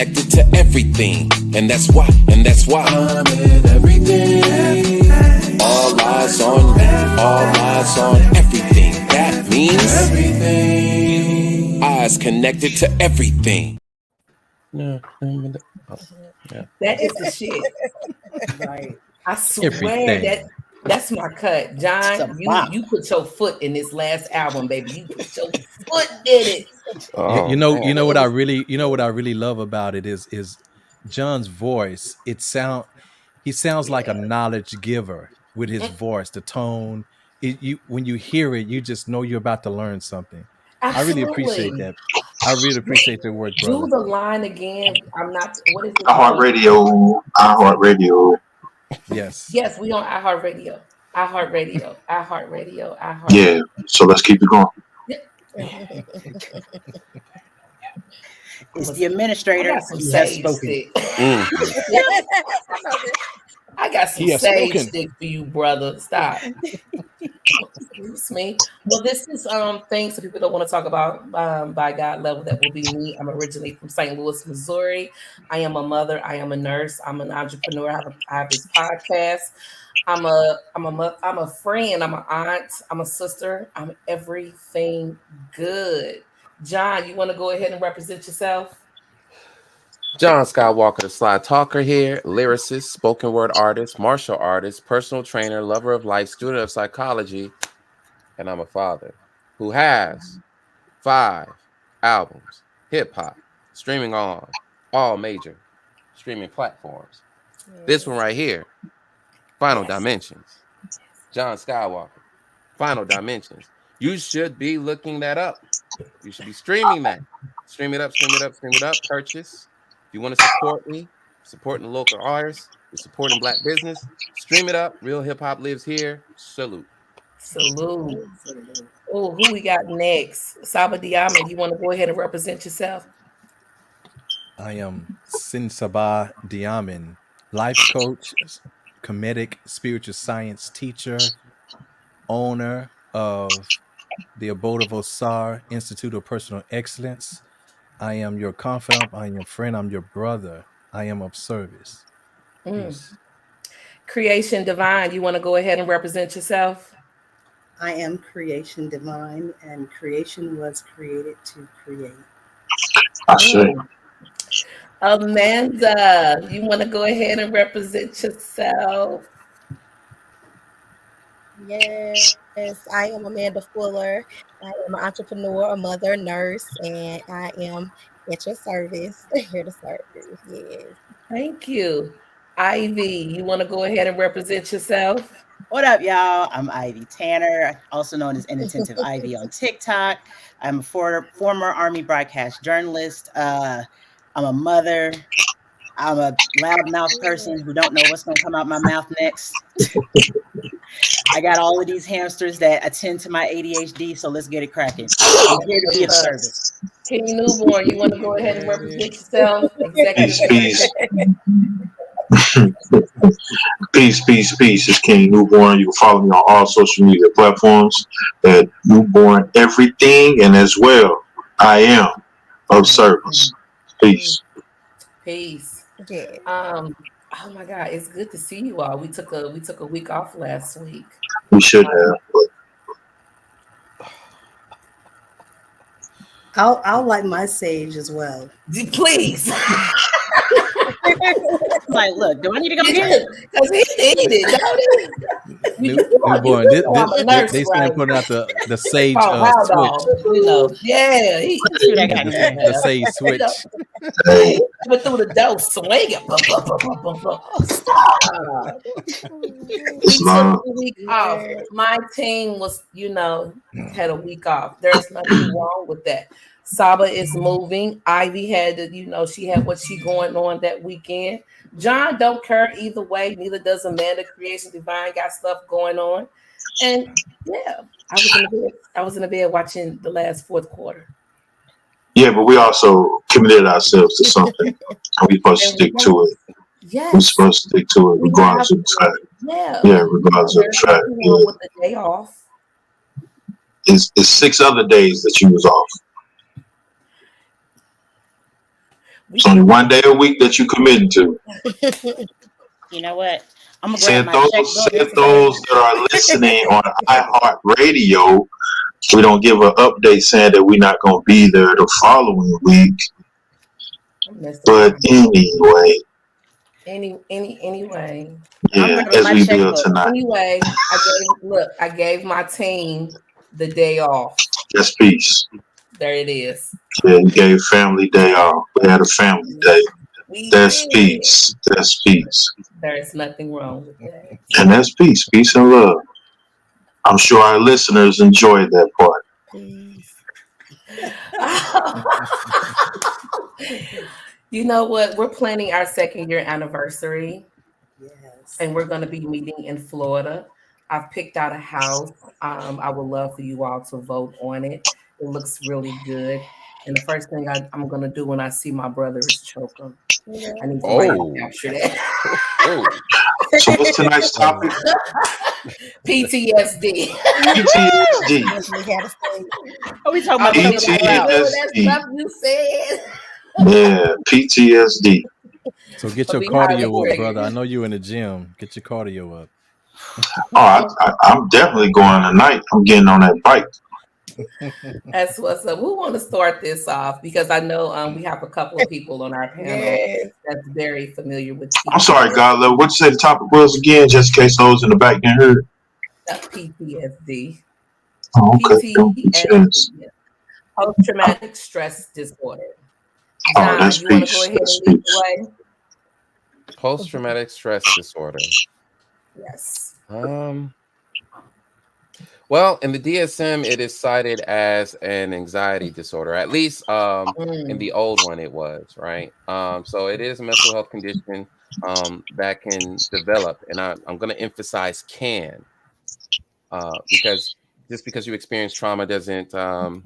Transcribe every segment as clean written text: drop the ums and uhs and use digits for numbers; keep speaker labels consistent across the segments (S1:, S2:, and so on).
S1: connected to everything, and that's why I'm in everything. All eyes on me, all eyes on everything. That means everything. Eyes connected to everything.
S2: Yeah.
S3: That is the shit. Right. I swear
S2: Everything.
S3: that's my cut. John, you put your foot in this last album, baby. You put your foot in it.
S2: You know what I really love about it is John's voice. He sounds like a knowledge giver with his voice, the tone. When you hear it, you just know you're about to learn something.
S3: Absolutely.
S2: I really appreciate that. I really appreciate the work, brother.
S3: Do the line again. I'm not. What is it?
S4: iHeartRadio.
S2: Yes.
S3: Yes, we on iHeartRadio. iHeartRadio.
S4: Yeah. So let's keep it going.
S5: It's the administrator. He has spoken.
S3: I got some sage stick for you, brother. Stop. Excuse me. Well, this is things that people don't want to talk about by God level. That will be me. I'm originally from St. Louis, Missouri. I am a mother. I am a nurse. I'm an entrepreneur. I have this podcast. I'm a friend. I'm an aunt. I'm a sister. I'm everything good. John, you want to go ahead and represent yourself?
S6: John Skywalker, the Sly Talker here, lyricist, spoken word artist, martial artist, personal trainer, lover of life, student of psychology, and I'm a father who has 5 albums, hip hop, streaming on all major streaming platforms. This one right here, Final Dimensions. John Skywalker, Final Dimensions. You should be looking that up. You should be streaming that. Stream it up. Purchase. If you want to support me, supporting local artists, you're supporting Black business, stream it up. Real hip hop lives here. Salute.
S3: Oh, who we got next? Saba Diamond, you want to go ahead and represent yourself?
S2: I am Sin Sabah Diamond, life coach, comedic spiritual science teacher, owner of the Abode of Osar Institute of Personal Excellence. I am your confidant. I am your friend. I'm your brother. I am of service. Peace.
S3: Creation Divine, you want to go ahead and represent yourself?
S7: I am Creation Divine, and creation was created to create.
S4: I see.
S3: Amanda, you want to go ahead and represent yourself?
S8: Yes, I am Amanda Fuller. I am an entrepreneur, a mother, nurse, and I am at your service, here to serve you. Yes.
S3: Thank you. Ivy, you want to go ahead and represent yourself?
S5: What up, y'all? I'm Ivy Tanner, also known as Inattentive Ivy on TikTok. I'm a former Army broadcast journalist. I'm a mother. I'm a loudmouth person who don't know what's going to come out my mouth next. I got all of these hamsters that attend to my ADHD, so let's get it cracking. I'm here to be of service.
S3: King Newborn, you want to go ahead and represent yourself?
S4: Peace. It's King Newborn. You can follow me on all social media platforms at Newborn Everything, and as well, I am of service. Peace.
S8: Yeah.
S3: Oh my God, it's good to see you all. We took a week off last week.
S4: We should have.
S7: I'll light my sage as well.
S3: Please.
S5: Like, look, do I need to go here?
S3: Because he needed it.
S2: Newborn, they started putting out the sage switch.
S3: You know, yeah,
S2: the sage switch.
S3: But through the door swinging. Stop. We took a week off. My team was, had a week off. There's nothing wrong with that. Saba is moving. Ivy had to, she had what she going on that weekend. John don't care either way. Neither does Amanda. Creation Divine got stuff going on. And yeah, I was in the bed watching the last fourth quarter.
S4: Yeah, but we also committed ourselves to something. And we're supposed to stick to it.
S3: Yes.
S4: We're supposed to stick to it regardless of the track.
S3: Yeah,
S4: regardless of the track.
S3: With the day off.
S4: It's 6 other days that you was off. It's only one day a week that you committing to.
S5: You know what? I'm gonna grab
S4: Said
S5: my
S4: those,
S5: checkbook.
S4: said those that are listening on iHeartRadio, we don't give an update saying that we're not going to be there the following week. But anyway.
S3: Anyway.
S4: Yeah, as we build tonight.
S3: Anyway, I gave my team the day off.
S4: That's peace.
S3: There it is.
S4: Yeah, you gave family day off. We had a family day. That's peace. That's peace.
S3: There is nothing wrong with that.
S4: And that's peace. Peace and love. I'm sure our listeners enjoyed that part.
S3: You know what? We're planning our 2nd year anniversary.
S7: Yes.
S3: And we're going to be meeting in Florida. I've picked out a house. I would love for you all to vote on it. It looks really good. And the first thing I'm going to do when I see my brother is choke him. I need to capture that.
S4: So what's tonight's topic?
S3: PTSD.
S4: PTSD.
S5: Are we talking about
S4: PTSD?
S3: Stuff you said.
S4: Yeah, PTSD.
S2: So get your cardio up, brother. I know you in the gym. Get your cardio up.
S4: I'm definitely going tonight. I'm getting on that bike.
S3: That's what's up. We want to start this off because I know we have a couple of people on our panel that's very familiar with PTSD.
S4: I'm sorry, Godlove. What you say the topic was again, just in case those in the back didn't hear?
S3: PTSD.
S4: Oh, okay.
S3: PTSD. Post-traumatic stress disorder. John,
S4: that's
S3: you want to go ahead and lead the way?
S6: Post-traumatic stress disorder.
S3: Yes.
S6: Well, in the DSM, it is cited as an anxiety disorder. At least in the old one, it was, right? So it is a mental health condition that can develop, and I'm going to emphasize can, because just because you experience trauma doesn't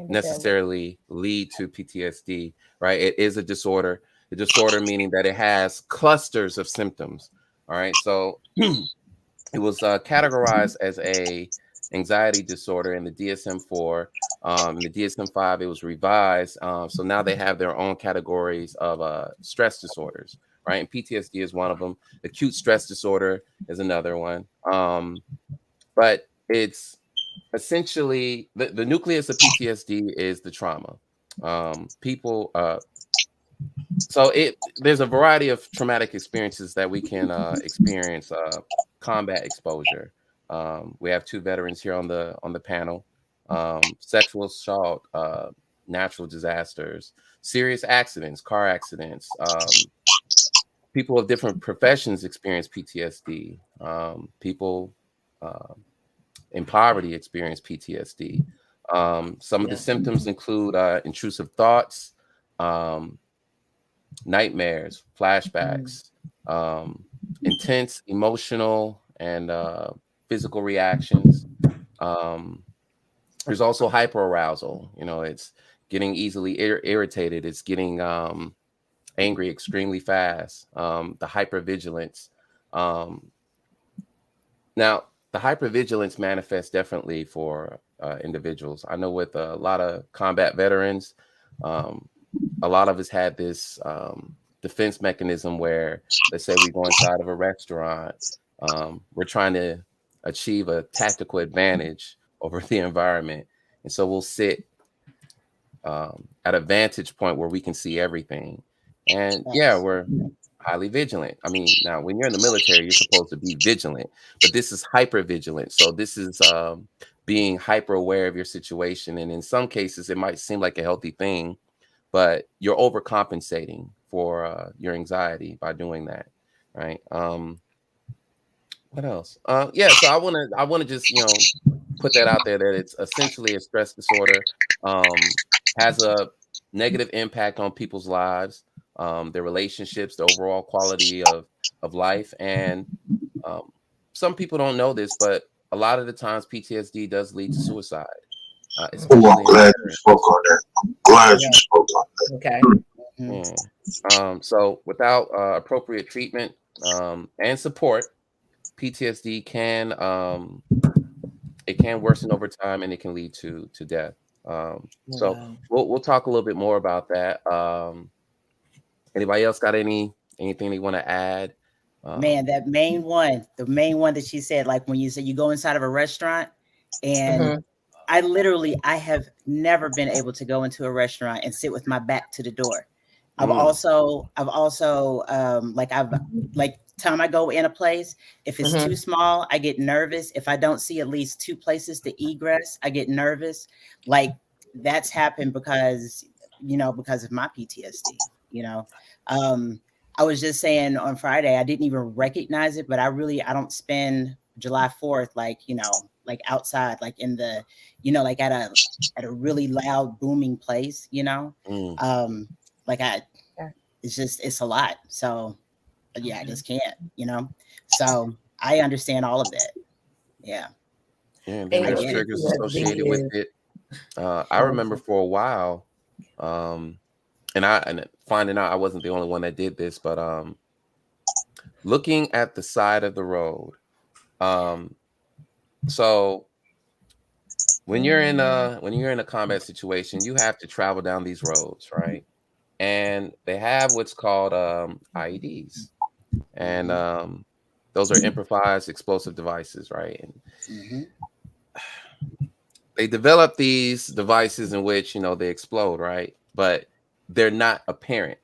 S6: necessarily lead to PTSD, right? It is a disorder. The disorder meaning that it has clusters of symptoms. All right, so it was categorized as a anxiety disorder in the DSM-4. In the DSM-5, it was revised. So now they have their own categories of stress disorders, right? And PTSD is one of them. Acute stress disorder is another one. But it's essentially the nucleus of PTSD is the trauma. So there's a variety of traumatic experiences that we can experience. Combat exposure. We have 2 veterans here on the panel. Sexual assault, natural disasters, serious accidents, car accidents. People of different professions experience PTSD. People in poverty experience PTSD. Some of the symptoms include intrusive thoughts, nightmares, flashbacks, intense emotional and physical reactions. There's also hyperarousal. It's getting easily irritated. It's getting angry extremely fast. The hypervigilance. Now, the hypervigilance manifests definitely for individuals. I know with a lot of combat veterans, a lot of us had this defense mechanism where, let's say we go inside of a restaurant, we're trying to achieve a tactical advantage over the environment. And so we'll sit at a vantage point where we can see everything. And we're highly vigilant. I mean, now when you're in the military, you're supposed to be vigilant, but this is hyper vigilant. So this is being hyper aware of your situation. And in some cases, it might seem like a healthy thing, but you're overcompensating for your anxiety by doing that, right? What else? So I want to just put that out there that it's essentially a stress disorder. Has a negative impact on people's lives, their relationships, the overall quality of life, and some people don't know this, but a lot of the times PTSD does lead to suicide.
S4: I'm glad you spoke on that. I'm glad you spoke on that.
S3: Okay.
S6: So without appropriate treatment and support, PTSD can worsen over time, and it can lead to death. So we'll talk a little bit more about that. Anybody else got anything they want to add?
S5: Man, the main one that she said, like when you say you go inside of a restaurant, and I have never been able to go into a restaurant and sit with my back to the door. I've also like time I go in a place, if it's too small, I get nervous. If I don't see at least 2 places to egress, I get nervous. Like that's happened because of my PTSD, I was just saying on Friday, I didn't even recognize it, but I don't spend July 4th like outside, like in the like at a really loud booming place, it's a lot. So yeah, I just can't, so I understand all of that. Yeah.
S6: And then there's triggers associated with it. I remember for a while, and finding out I wasn't the only one that did this, but looking at the side of the road. So when you're in a combat situation, you have to travel down these roads, right? And they have what's called IEDs, and those are improvised explosive devices, right? And they develop these devices in which they explode, right? But they're not apparent.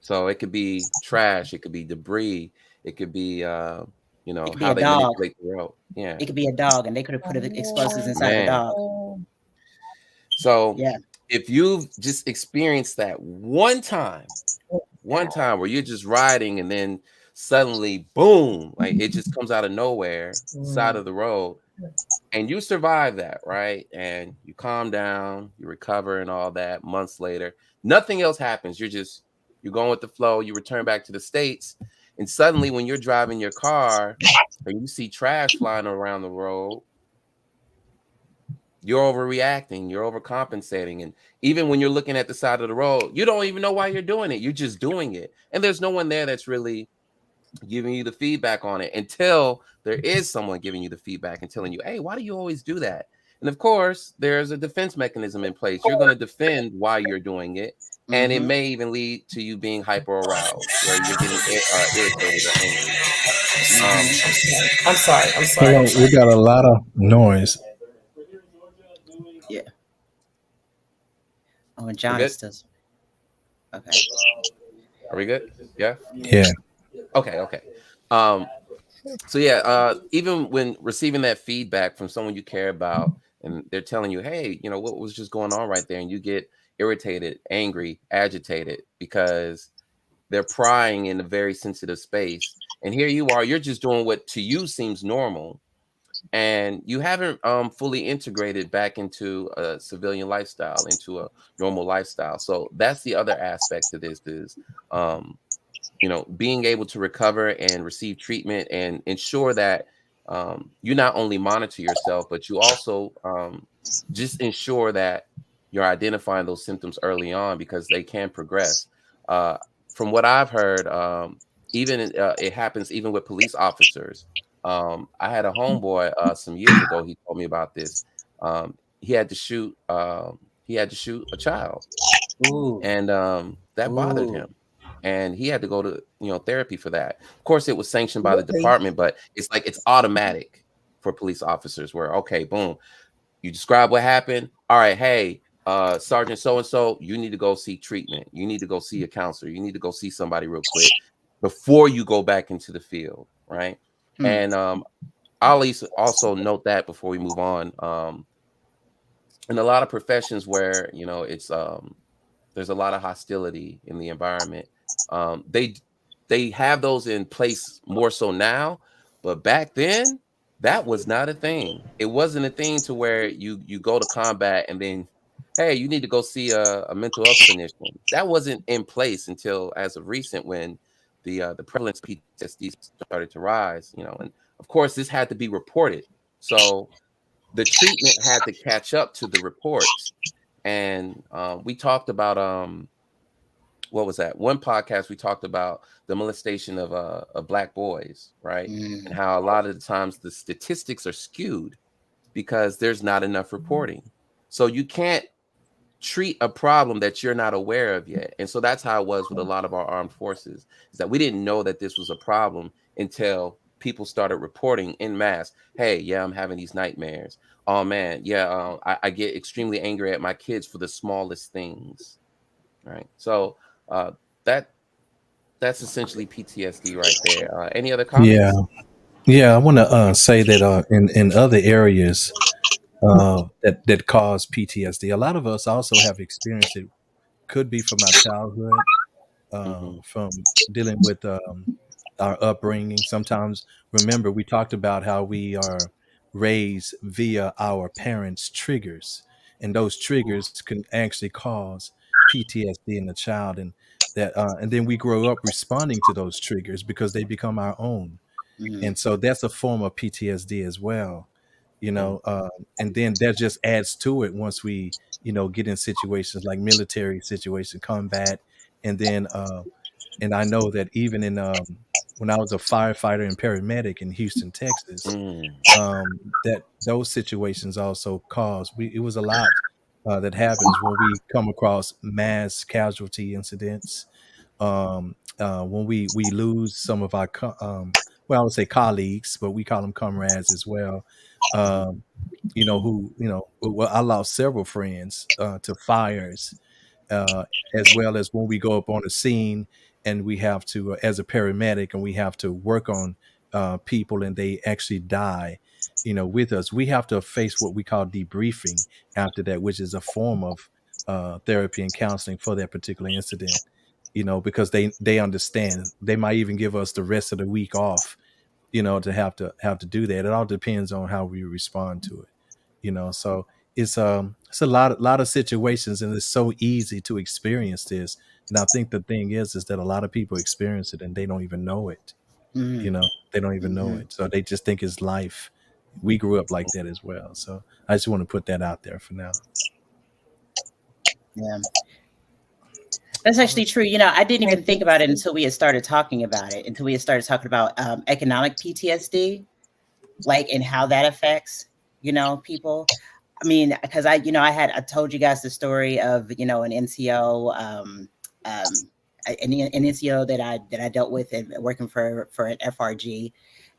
S6: So it could be trash, it could be debris, it could be how they manipulate the road. Yeah,
S5: it could be a dog, and they could have put explosives inside the dog.
S6: So if you've just experienced that one time where you're just riding and then suddenly boom, like it just comes out of nowhere, side of the road, and you survive that, right? And you calm down, you recover and all that. Months later, nothing else happens. You're going with the flow. You return back to the States, and suddenly when you're driving your car and you see trash flying around the road, you're overreacting, you're overcompensating. And even when you're looking at the side of the road, you don't even know why you're doing it. You're just doing it. And there's no one there that's really giving you the feedback on it until there is someone giving you the feedback and telling you, hey, why do you always do that? And of course, there's a defense mechanism in place. You're going to defend why you're doing it. And it may even lead to you being hyper aroused, where you're getting irritated or angry.
S3: I'm sorry.
S2: Hold on, we got a lot of noise.
S5: Yeah. Oh, and John does. Okay.
S6: Are we good? Yeah.
S2: Yeah.
S6: Okay. So yeah, even when receiving that feedback from someone you care about, and they're telling you, hey, what was just going on right there, and you get irritated, angry, agitated because they're prying in a very sensitive space, and here you are, you're just doing what to you seems normal, and you haven't fully integrated back into a civilian lifestyle, into a normal lifestyle. So that's the other aspect to this is being able to recover and receive treatment and ensure that you not only monitor yourself, but you also just ensure that you're identifying those symptoms early on, because they can progress. From what I've heard, even it happens even with police officers. I had a homeboy some years ago. He told me about this. He had to shoot. He had to shoot a child, and that bothered him, and he had to go to therapy for that. Of course, it was sanctioned by the department, but it's like it's automatic for police officers. Where okay, boom, you describe what happened. All right, hey, Sergeant so and so, you need to go seek treatment. You need to go see a counselor. You need to go see somebody real quick before you go back into the field, right? And I'll also note that before we move on. In a lot of professions where it's there's a lot of hostility in the environment, they have those in place more so now, but back then that was not a thing. It wasn't a thing to where you go to combat and then, hey, you need to go see a mental health clinician. That wasn't in place until as of recent, when the prevalence of PTSD started to rise, and of course this had to be reported. So the treatment had to catch up to the reports. And we talked about what was that one podcast? We talked about the molestation of Black boys, right? And how a lot of the times the statistics are skewed because there's not enough reporting. So you can't treat a problem that you're not aware of yet. And so that's how it was with a lot of our armed forces, is that we didn't know that this was a problem until people started reporting in mass. Hey, yeah, I'm having these nightmares. Oh man, yeah, I get extremely angry at my kids for the smallest things. Right. So that's essentially PTSD right there. Any other
S2: Yeah,
S6: comments?
S2: yeah. I want to say that in other areas that cause PTSD, a lot of us also have experienced it. Could be from our childhood,
S6: Mm-hmm.
S2: from dealing with our upbringing. Sometimes, remember, we talked about how we are raised via our parents' triggers, and those triggers can actually cause PTSD in the child, and then we grow up responding to those triggers because they become our own,
S5: Mm-hmm.
S2: and so that's a form of PTSD as well. And then that just adds to it once we get in situations like military situation, combat, and then and I know that even in when I was a firefighter and paramedic in Houston, Texas,
S6: Mm.
S2: that those situations also cause it was a lot that happens when we come across mass casualty incidents, when we lose some of our well, I would say colleagues, but we call them comrades as well.
S6: Mm-hmm.
S2: um, well, I lost several friends to fires, uh, as well as when we go up on a scene and we have to, as a paramedic, and we have to work on people and they actually die, with us. We have to face what we call debriefing after that, which is a form of therapy and counseling for that particular incident. Because they understand. They might even give us the rest of the week off, to have to do that. It all depends on how we respond to it. So it's a lot of situations, and it's so easy to experience this. And I think the thing is that a lot of people experience it and they don't even know it.
S5: Mm-hmm.
S2: They don't even know
S5: Mm-hmm.
S2: it. So they just think it's life. We grew up like that as well. So I just want to put that out there for now.
S5: Yeah. That's actually true. I didn't even think about it until we had started talking about it, until we had started talking about economic PTSD, like, and how that affects, people. I mean, because I told you guys the story of, an NCO, an NCO that I dealt with and working for an FRG.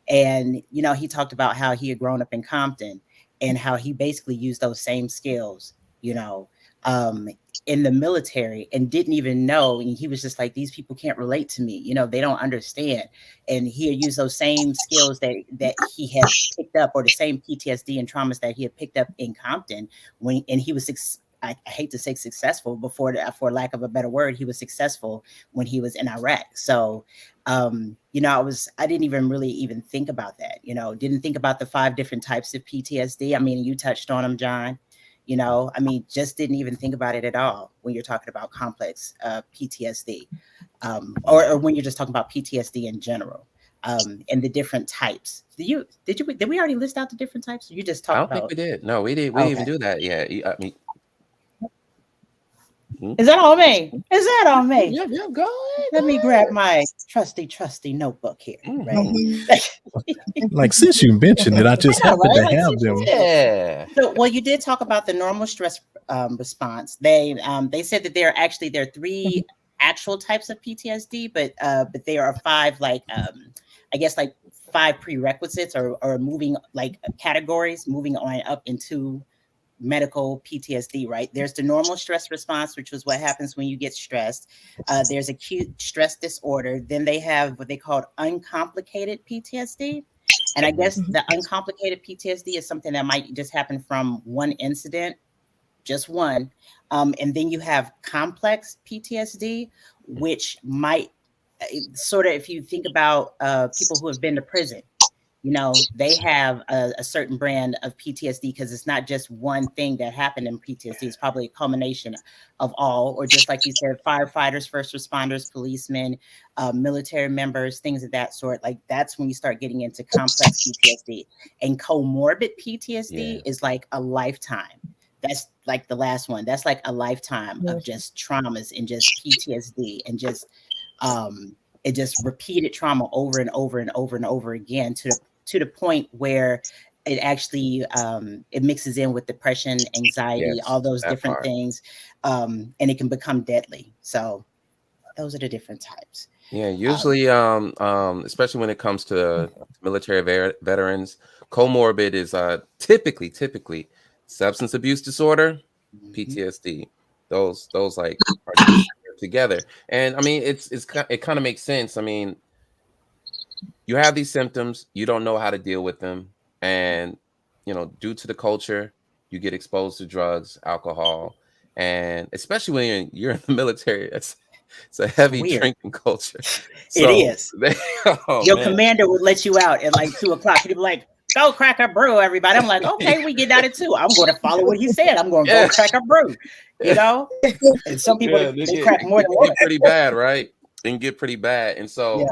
S5: And, he talked about how he had grown up in Compton and how he basically used those same skills, you know, um, in the military, and didn't even know. And he was just like, these people can't relate to me. They don't understand. And he had used those same skills that he had picked up, or the same PTSD and traumas that he had picked up in Compton and he was, I hate to say successful, for lack of a better word, he was successful when he was in Iraq. So, I didn't even really even think about that, didn't think about the 5 different types of PTSD. I mean, you touched on them, John. Just didn't even think about it at all when you're talking about complex PTSD, or when you're just talking about PTSD in general, and the different types. Did we already list out the different types? Or you just
S6: I
S5: talked
S6: don't think
S5: about?
S6: we did. No, we didn't. We didn't even
S5: Okay.
S6: do that yet. I mean,
S5: Is that on me? Is that on me?
S6: yeah, go ahead.
S5: Let me grab my trusty notebook here.
S6: Mm-hmm.
S5: Right.
S2: Like, since you mentioned it, I just
S5: I know,
S2: happen
S5: right?
S2: to
S5: Like,
S2: have them.
S6: Yeah.
S5: So, well, you did talk about the normal stress response. They said that there are 3 actual types of PTSD, but there are 5, like, I guess, like 5 prerequisites, or moving, like, categories, moving on up into medical PTSD, right? There's the normal stress response, which was what happens when you get stressed. There's acute stress disorder. Then they have what they call uncomplicated PTSD. And I guess the uncomplicated PTSD is something that might just happen from one incident, just one. And then you have complex PTSD, which might sort of, if you think about people who have been to prison, they have a certain brand of PTSD, because it's not just one thing that happened in PTSD. It's probably a culmination of all, or just like you said, firefighters, first responders, policemen, military members, things of that sort. Like, that's when you start getting into complex PTSD. And comorbid PTSD is like a lifetime. That's like the last one. That's like a lifetime of just traumas and just PTSD, and just it just repeated trauma over and over and over and over again, to the point where it actually it mixes in with depression, anxiety, all those different things, and it can become deadly. So those are the different types.
S6: Yeah, usually, especially when it comes to military veterans, comorbid is typically substance abuse disorder, PTSD. Those like are just together, and I mean it kind of makes sense. I mean, you have these symptoms, you don't know how to deal with them, and due to the culture, you get exposed to drugs, alcohol, and especially when you're in the military, it's a heavy drinking culture.
S5: So, it is. Your
S6: man.
S5: commander would let you out at like 2:00. He'd be like, "Go crack a brew, everybody." I'm like, "Okay, we get out at 2. I'm going to follow what he said. I'm going to go crack a brew." And some people they crack more than one.
S6: Get pretty bad, right? And get pretty bad, and so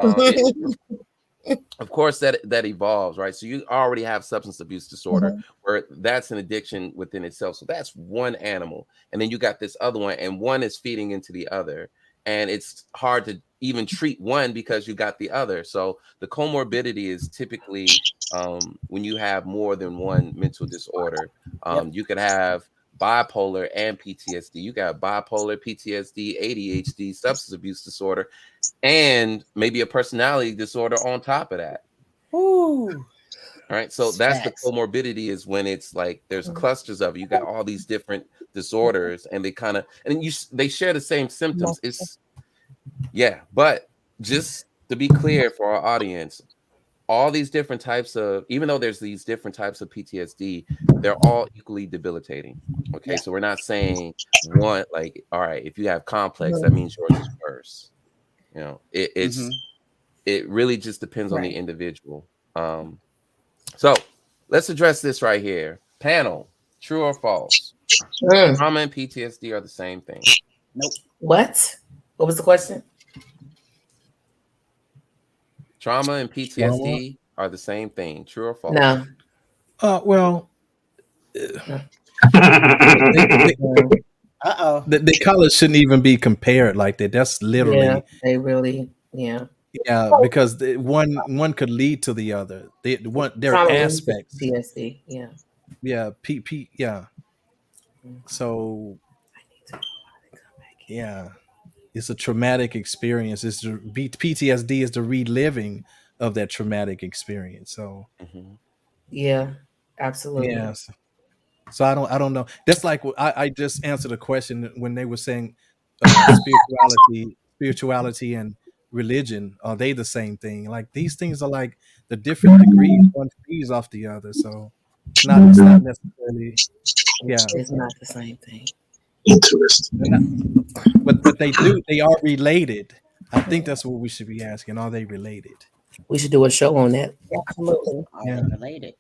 S6: of course that evolves, right? So you already have substance abuse disorder where that's an addiction within itself. So that's one animal, and then you got this other one, and one is feeding into the other, and it's hard to even treat one because you got the other. So the comorbidity is typically when you have more than one mental disorder. You could have bipolar and PTSD. You got bipolar, PTSD, ADHD, substance abuse disorder, and maybe a personality disorder on top of that.
S5: Ooh.
S6: All right. So that's the comorbidity, is when it's like there's clusters of it. You got all these different disorders, and they share the same symptoms. But just to be clear for our audience, all these different types of, even though there's these different types of PTSD, they're all equally debilitating. Okay. So we're not saying one, like, all right, if you have complex, that means yours is worse. It really just depends on the individual. So let's address this right here. Panel, true or false? Trauma and PTSD are the same thing.
S5: Nope.
S3: What was the question?
S6: Trauma and PTSD are the same thing. True or false?
S3: No.
S2: Well, the colors shouldn't even be compared like that. That's literally
S3: they really
S2: because one could lead to the other. There are aspects.
S3: PTSD,
S2: So it's a traumatic experience. PTSD is the reliving of that traumatic experience. So
S3: absolutely.
S2: Yes. So I don't know. That's like I just answered a question when they were saying spirituality and religion, are they the same thing? Like these things are like the different degrees. One feeds off the other. So it's not necessarily
S3: it's not the same thing.
S4: Interesting.
S2: But they are related. I think that's what we should be asking. Are they related?
S3: We should do a show on that.
S8: Absolutely.
S5: Are they related?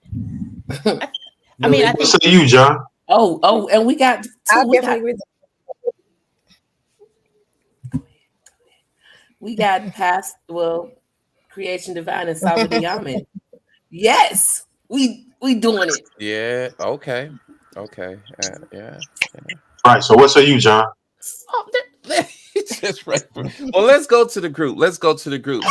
S4: I mean, I think so. You, John.
S3: Oh, and we got. We got past Creation Divine and Saudi Yamin. Yes, we doing it.
S6: Yeah. Okay. Yeah.
S4: All right. So what say you, John?
S6: Just right. Well, let's go to the group.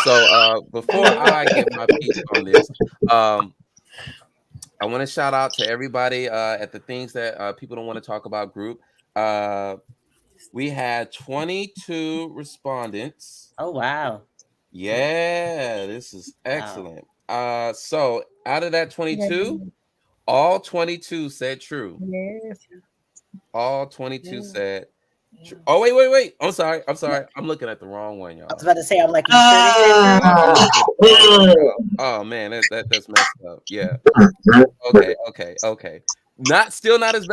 S6: So before I get my piece on this, I want to shout out to everybody at the things that people don't want to talk about group. We had 22 respondents.
S5: Oh, wow.
S6: Yeah, this is excellent. Wow. So out of that 22, all 22 said true.
S8: Yes.
S6: All 22 said true. Oh, wait. I'm sorry. I'm looking at the wrong one, y'all.
S5: I was about to say, I'm like,
S6: oh man, that's messed up. Yeah. Okay. Still not as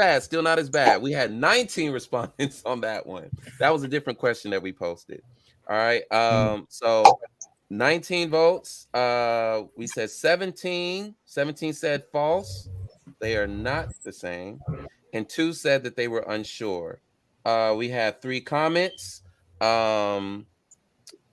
S6: bad. We had 19 respondents on that one. That was a different question that we posted. All right. So 19 votes. We said 17 said false. They are not the same. And 2 said that they were unsure. We had 3 comments. All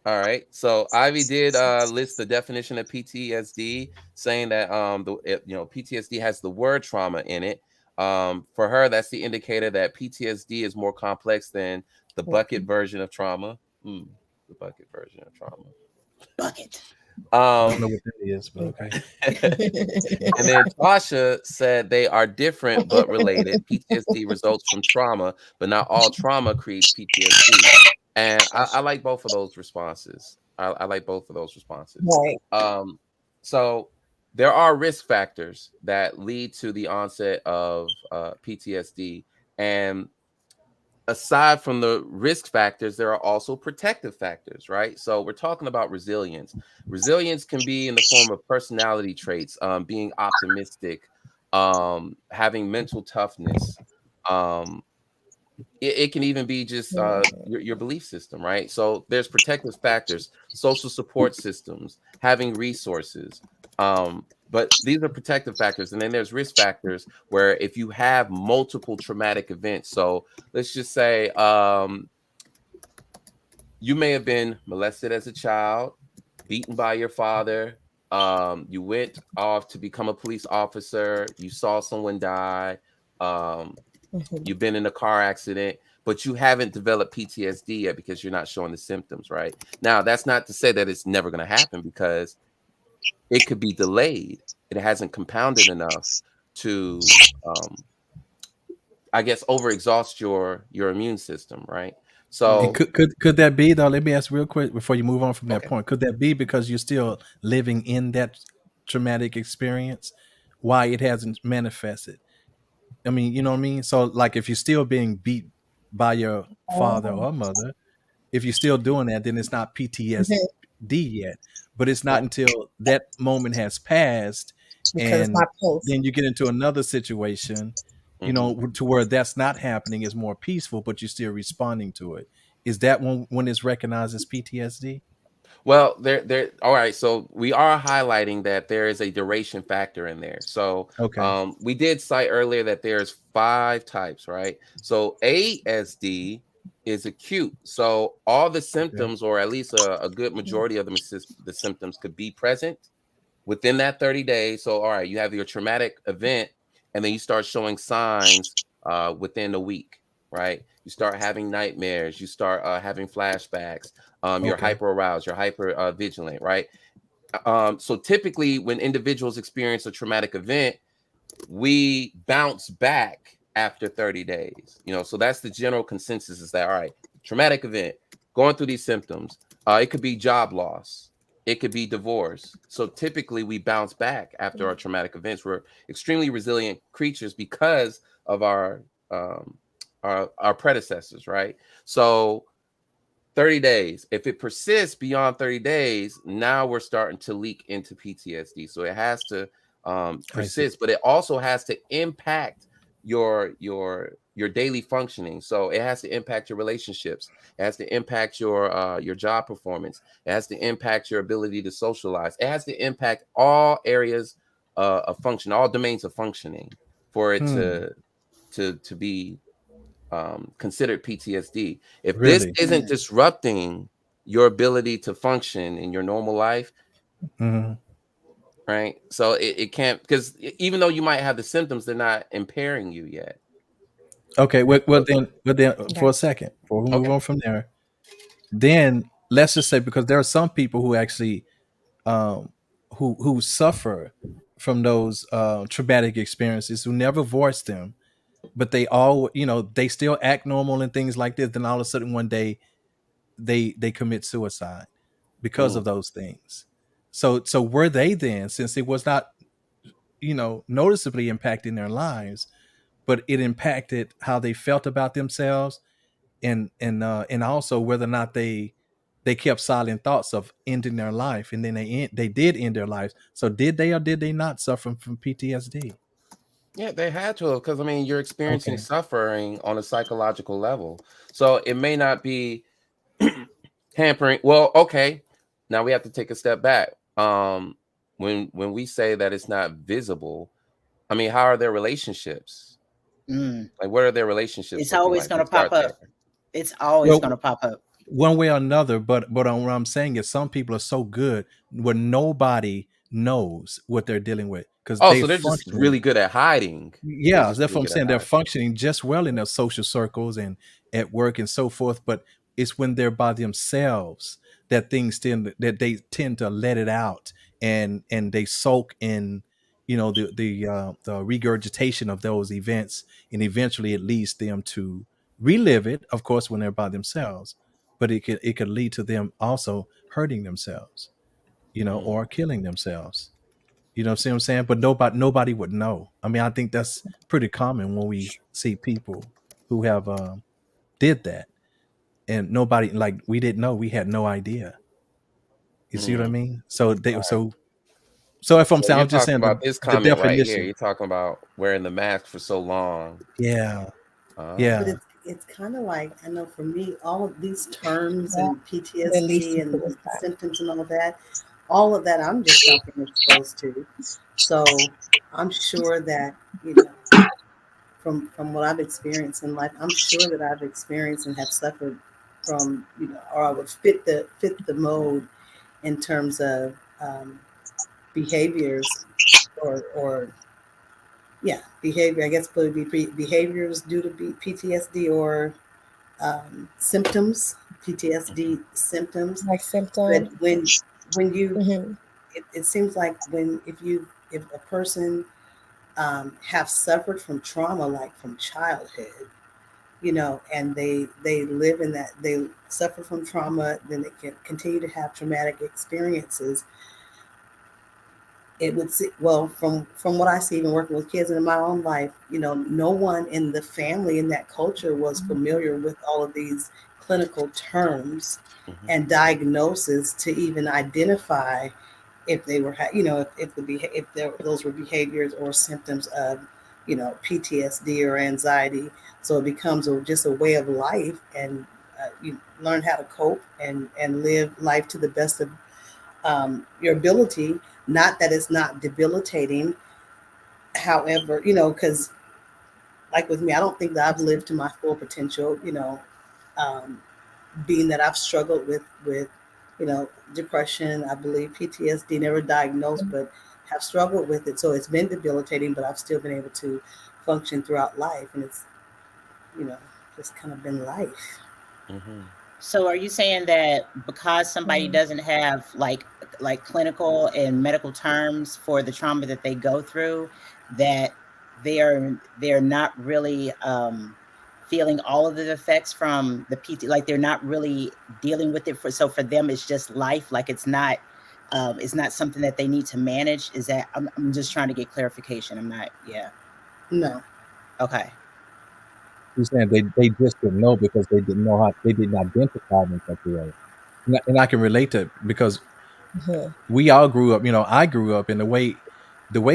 S6: right. So Ivy did list the definition of PTSD, saying that PTSD has the word trauma in it. For her, that's the indicator that PTSD is more complex than the bucket version of trauma. The bucket version of trauma.
S5: Bucket.
S2: I don't know what that is, but okay.
S6: And then Tasha said they are different but related. PTSD results from trauma, but not all trauma creates PTSD. And I like both of those responses. I like both of those responses.
S8: Right.
S6: So there are risk factors that lead to the onset of PTSD. And aside from the risk factors, there are also protective factors, right? So we're talking about resilience. Resilience can be in the form of personality traits, being optimistic, having mental toughness. It can even be just your belief system, right? So there's protective factors, social support systems, having resources. But these are protective factors. And then there's risk factors where if you have multiple traumatic events, so let's just say you may have been molested as a child, beaten by your father, you went off to become a police officer, you saw someone die, you've been in a car accident, but you haven't developed PTSD yet because you're not showing the symptoms, right? Now, that's not to say that it's never going to happen, because it could be delayed. It hasn't compounded enough to, I guess, overexhaust your immune system, right? So,
S2: And could that be though? Let me ask real quick before you move on from that
S6: okay.
S2: point. Could that be because you're still living in that traumatic experience, why it hasn't manifested? I mean, you know what I mean? So like if you're still being beat by your father or mother, if you're still doing that, then it's not PTSD yet. But it's not until that moment has passed
S8: Because it's
S2: and
S8: not post.
S2: then you get into another situation, you know, to where that's not happening, is more peaceful, but you're still responding to it. Is that when it's recognized as PTSD?
S6: Well, all right. So we are highlighting that there is a duration factor in there. So
S2: Okay.
S6: we did cite earlier that there's 5 types, right? So ASD is acute. So all the symptoms, or at least a good majority of the symptoms, could be present within that 30 days. So, all right, you have your traumatic event, and then you start showing signs within a week, right? You start having nightmares, you start having flashbacks, you're
S2: Okay.
S6: hyper aroused, you're hyper vigilant, right? So typically when individuals experience a traumatic event, we bounce back after 30 days. So that's the general consensus, is that, all right, traumatic event, going through these symptoms, it could be job loss, it could be divorce. So typically we bounce back after our traumatic events. We're extremely resilient creatures because of our predecessors, right? So 30 days. If it persists beyond 30 days, now we're starting to leak into PTSD. So it has to persist, but it also has to impact your daily functioning. So it has to impact your relationships. It has to impact your job performance. It has to impact your ability to socialize. It has to impact all areas of function, all domains of functioning, for it to be considered PTSD. If this
S2: Really?
S6: isn't disrupting your ability to function in your normal life, right? So it can't, because even though you might have the symptoms, they're not impairing you yet.
S2: Okay. Well then, for a second, before we move
S6: Okay.
S2: on from there, then let's just say, because there are some people who actually who suffer from those traumatic experiences, who never voice them, but they all, they still act normal and things like this. Then all of a sudden one day they commit suicide because of those things. So were they then, since it was not, noticeably impacting their lives, but it impacted how they felt about themselves, and also whether or not they kept silent thoughts of ending their life, and then they did end their lives. So did they or did they not suffer from PTSD?
S6: Yeah, they had to, because I mean, you're experiencing
S2: Okay.
S6: suffering on a psychological level. So it may not be hampering. Well, okay. Now we have to take a step back. When we say that it's not visible, I mean, how are their relationships? Like, what are their relationships
S5: It's
S6: looking
S5: always
S6: like?
S5: going to
S6: Let's
S5: pop
S6: start
S5: up.
S6: there.
S5: It's always
S2: Well,
S5: going to pop up.
S2: one way or another, but what I'm saying is some people are so good where nobody knows what they're dealing with, because
S6: Oh,
S2: they're
S6: so they're just
S2: functioning.
S6: really good at hiding. They're
S2: Yeah,
S6: just
S2: that's
S6: really
S2: what I'm
S6: good at
S2: saying. They're
S6: hiding.
S2: functioning just well in their social circles and at work and so forth, but it's when they're by themselves that they tend to let it out, and they soak in, the regurgitation of those events, and eventually it leads them to relive it, of course, when they're by themselves, but it could lead to them also hurting themselves, or killing themselves. See what I'm saying? But nobody would know. I mean, I think that's pretty common when we see people who have did that, and nobody, like, we didn't know. We had no idea. You see what I
S6: Mm.
S2: mean? So if I'm
S6: So
S2: saying,
S6: you're
S2: I'm just
S6: talking
S2: saying
S6: about this
S2: the
S6: comment right here.
S2: definition.
S6: You're talking about wearing the mask for so long.
S2: Yeah,
S7: But
S2: yeah.
S6: Oh.
S7: it's kind of like, I know for me, all of these terms
S8: Yeah.
S7: and
S8: The least
S7: PTSD
S8: you could
S7: and
S8: was
S7: the symptoms and all of that, I'm just not being exposed to. So I'm sure that, from what I've experienced in life, I'm sure that I've experienced and have suffered from, or I would fit the mode in terms of behaviors, or yeah, behavior. I guess would be behaviors due to PTSD, or symptoms, PTSD symptoms.
S8: like
S7: But
S8: symptoms.
S7: when you,
S8: Hmm.
S7: it seems like if a person have suffered from trauma, like from childhood, and they live in that, they suffer from trauma, then they can continue to have traumatic experiences. It would see, well, from what I see, even working with kids and in my own life, no one in the family, in that culture, was familiar with all of these clinical terms
S6: Mhm.
S7: and diagnosis to even identify if they were those were behaviors or symptoms of PTSD or anxiety. So it becomes just a way of life, and you learn how to cope and live life to the best of your ability. Not that it's not debilitating. However, because like with me, I don't think that I've lived to my full potential. Um, being that I've struggled with depression, I believe PTSD, never diagnosed, but have struggled with it. So it's been debilitating, but I've still been able to function throughout life, and it's you know just kind of been life.
S6: Mhm.
S5: So are you saying that because somebody doesn't have like clinical and medical terms for the trauma that they go through, that they're not really feeling all of the effects from the PT, like they're not really dealing with it, so for them it's just life, like it's not something that they need to manage? Is that, I'm just trying to get clarification. I'm not, yeah.
S7: No.
S5: Okay.
S2: He's saying they just didn't know because they didn't know how, they didn't identify them in such a way. And I can relate to it because we all grew up. I grew up in the way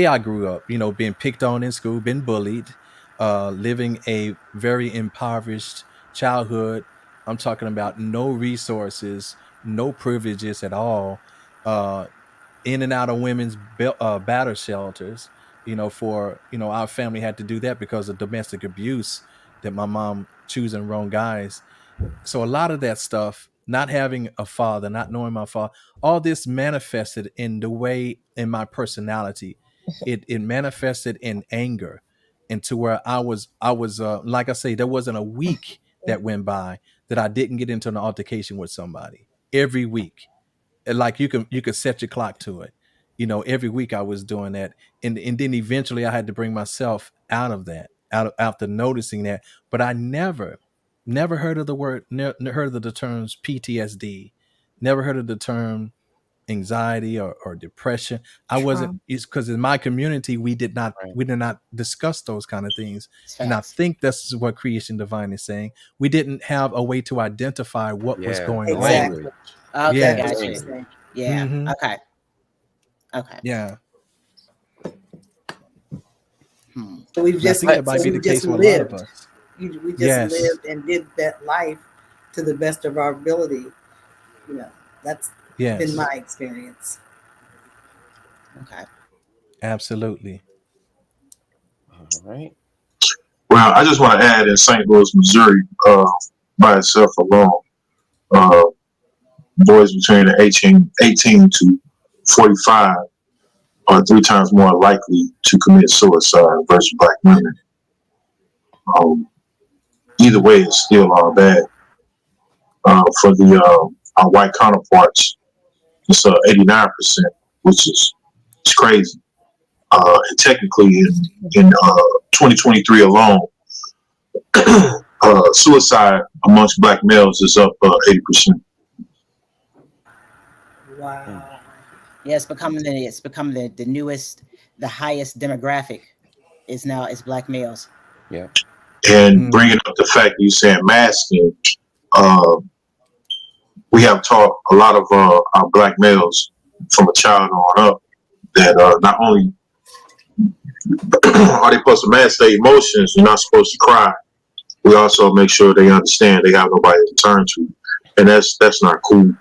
S2: I grew up. Being picked on in school, been bullied, living a very impoverished childhood. I'm talking about no resources, no privileges at all. Uh, in and out of women's batter shelters. For our family had to do that because of domestic abuse, that my mom choosing wrong guys. So a lot of that stuff, not having a father, not knowing my father, all this manifested in the way, in my personality. It manifested in anger, and to where I was like I say, there wasn't a week that went by that I didn't get into an altercation with somebody. Every week. Like, you could set your clock to it. Every week I was doing that, and then eventually I had to bring myself out of that, after noticing that. But I never heard of the word, heard of the terms PTSD, never heard of the term anxiety or depression. I wasn't,
S8: Trauma.
S2: it's because in my community we did not
S6: Right.
S2: we did not discuss those kind of things.
S5: It's
S2: And I
S5: facts.
S2: think this is what Creation Divine is saying. We didn't have a way to identify what was
S6: Yeah,
S2: going
S6: the
S2: on.
S7: Exactly.
S6: language.
S5: Okay,
S7: Exactly
S2: Yes.
S7: what
S5: got
S7: you're
S5: you.
S6: Language.
S7: saying.
S5: Yeah.
S2: Hmm.
S5: Okay. Okay.
S2: Yeah.
S5: Hmm.
S7: So we've
S2: And I
S7: just
S2: think
S6: I,
S2: that might be the
S7: just
S2: case with a lot of
S7: lived.
S2: us.
S7: We just
S2: Yes.
S7: lived and did that life to the best of our ability. You know, that's been
S2: Yes.
S7: my experience.
S5: Okay.
S2: Absolutely.
S6: all right.
S4: Well, I just want to add in St. Louis, Missouri, by itself alone, uh, boys between the 18 to 45 are 3 times more likely to commit suicide versus black women. Um, Either way, it's still all bad. For the our white counterparts. It's 89%, which is it's crazy. And technically, in 2023 alone, suicide amongst black males is up 80%.
S7: Wow.
S5: Yeah, it's becoming the newest, the highest demographic is black males.
S6: Yeah.
S4: And bringing up the fact you saying masking, uh, we have taught a lot of our black males from a child on up that not only are they supposed to mask their emotions, you're not supposed to cry. We also make sure they understand they have nobody to turn to, and that's not cool.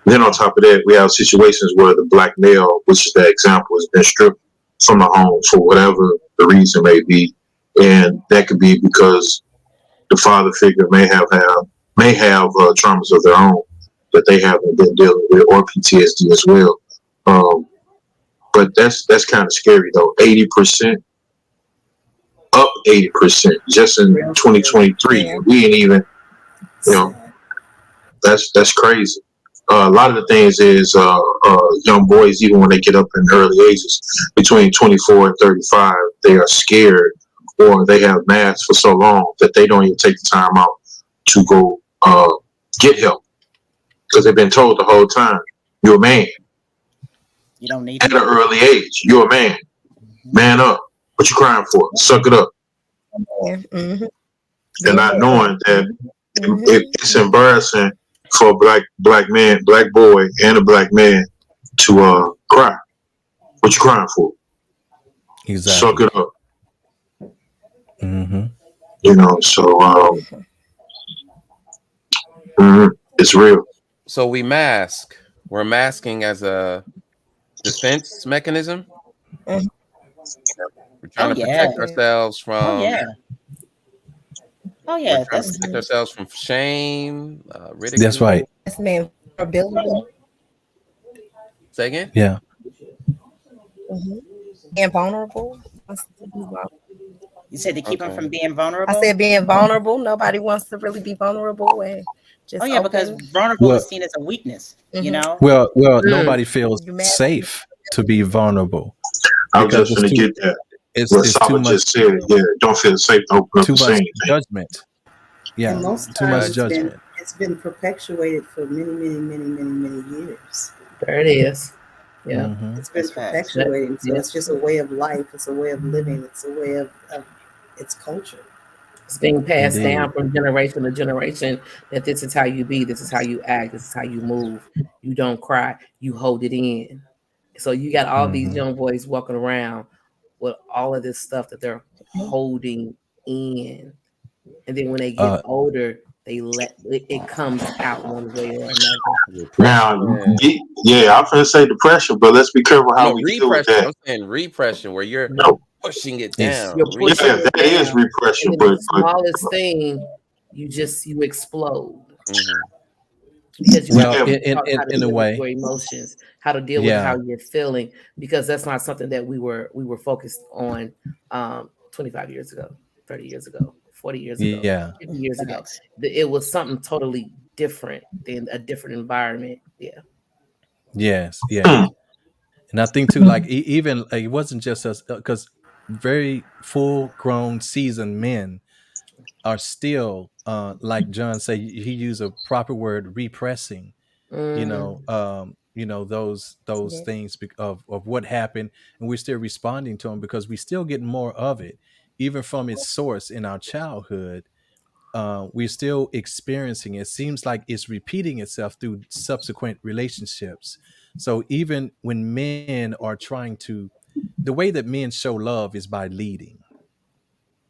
S4: Then on top of that, we have situations where the black male, which is the example, has been stripped from the home for whatever the reason may be, and that could be because the father figure may have traumas of their own that they haven't been dealing with, or PTSD as well. But that's kind of scary though. 80%, up 80% just in 2023. We ain't even, you know, that's crazy. A lot of the things is young boys, even when they get up in early ages, between 24 and 35, they are scared, or they have masked for so long that they don't even take the time out to go get help, because they've been told the whole time, you're a man.
S5: You don't need
S4: at an early age. You're a man. Man up. What you crying for? Suck it up.
S8: Mm-hmm.
S4: And not knowing that it's embarrassing for a black man, black boy, and a black man to cry. What you crying for?
S2: Exactly.
S4: Suck it up.
S2: Mm-hmm.
S4: You know, so it's real.
S6: So we mask. We're masking as a defense mechanism.
S8: Mm-hmm.
S6: We're trying to protect ourselves from.
S5: Oh yeah,
S6: we're trying to protect ourselves from shame, ridicule.
S2: That's right.
S8: That's man vulnerability.
S6: Say again?
S2: Yeah.
S8: Mm-hmm. Being vulnerable.
S5: You said to keep them from being vulnerable?
S8: I said being vulnerable. Nobody wants to really be vulnerable and just
S5: because vulnerable is seen as a weakness, you know?
S2: Well, nobody feels safe to be vulnerable.
S4: I was just going to get that.
S2: It's
S4: too much. Just said, don't feel safe to open up
S2: too much
S4: anything.
S2: Judgment. Yeah,
S7: and most
S2: too much judgment.
S7: It's been perpetuated for many years.
S3: There it is. Yeah,
S7: it's been perpetuating. So it's just a way of life. It's a way of living. It's a way of its culture.
S3: It's being passed down from generation to generation that this is how you be, this is how you act, this is how you move. You don't cry, you hold it in. So you got all these young boys walking around with all of this stuff that they're holding in. And then when they get older, they let it comes out one way or another.
S4: Now, I'm going to say depression, but let's be careful how we deal with that.
S6: I'm saying repression, where you're pushing it down.
S4: That is repression, but
S3: the smallest thing, you explode. Because you have to in a way, your emotions, how to deal with how you're feeling, because that's not something that we were focused on 25 years ago, 30 years ago, 40 years ago, 50 years ago. It was something totally different than a different environment.
S2: Yes. And I think too, like even it wasn't just us, because very full grown seasoned men are still like John said, he used a proper word, repressing those things of what happened, and we're still responding to them because we still get more of it, even from its source in our childhood. We're still experiencing it. Seems like it's repeating itself through subsequent relationships. So even when men are trying to, the way that men show love is by leading.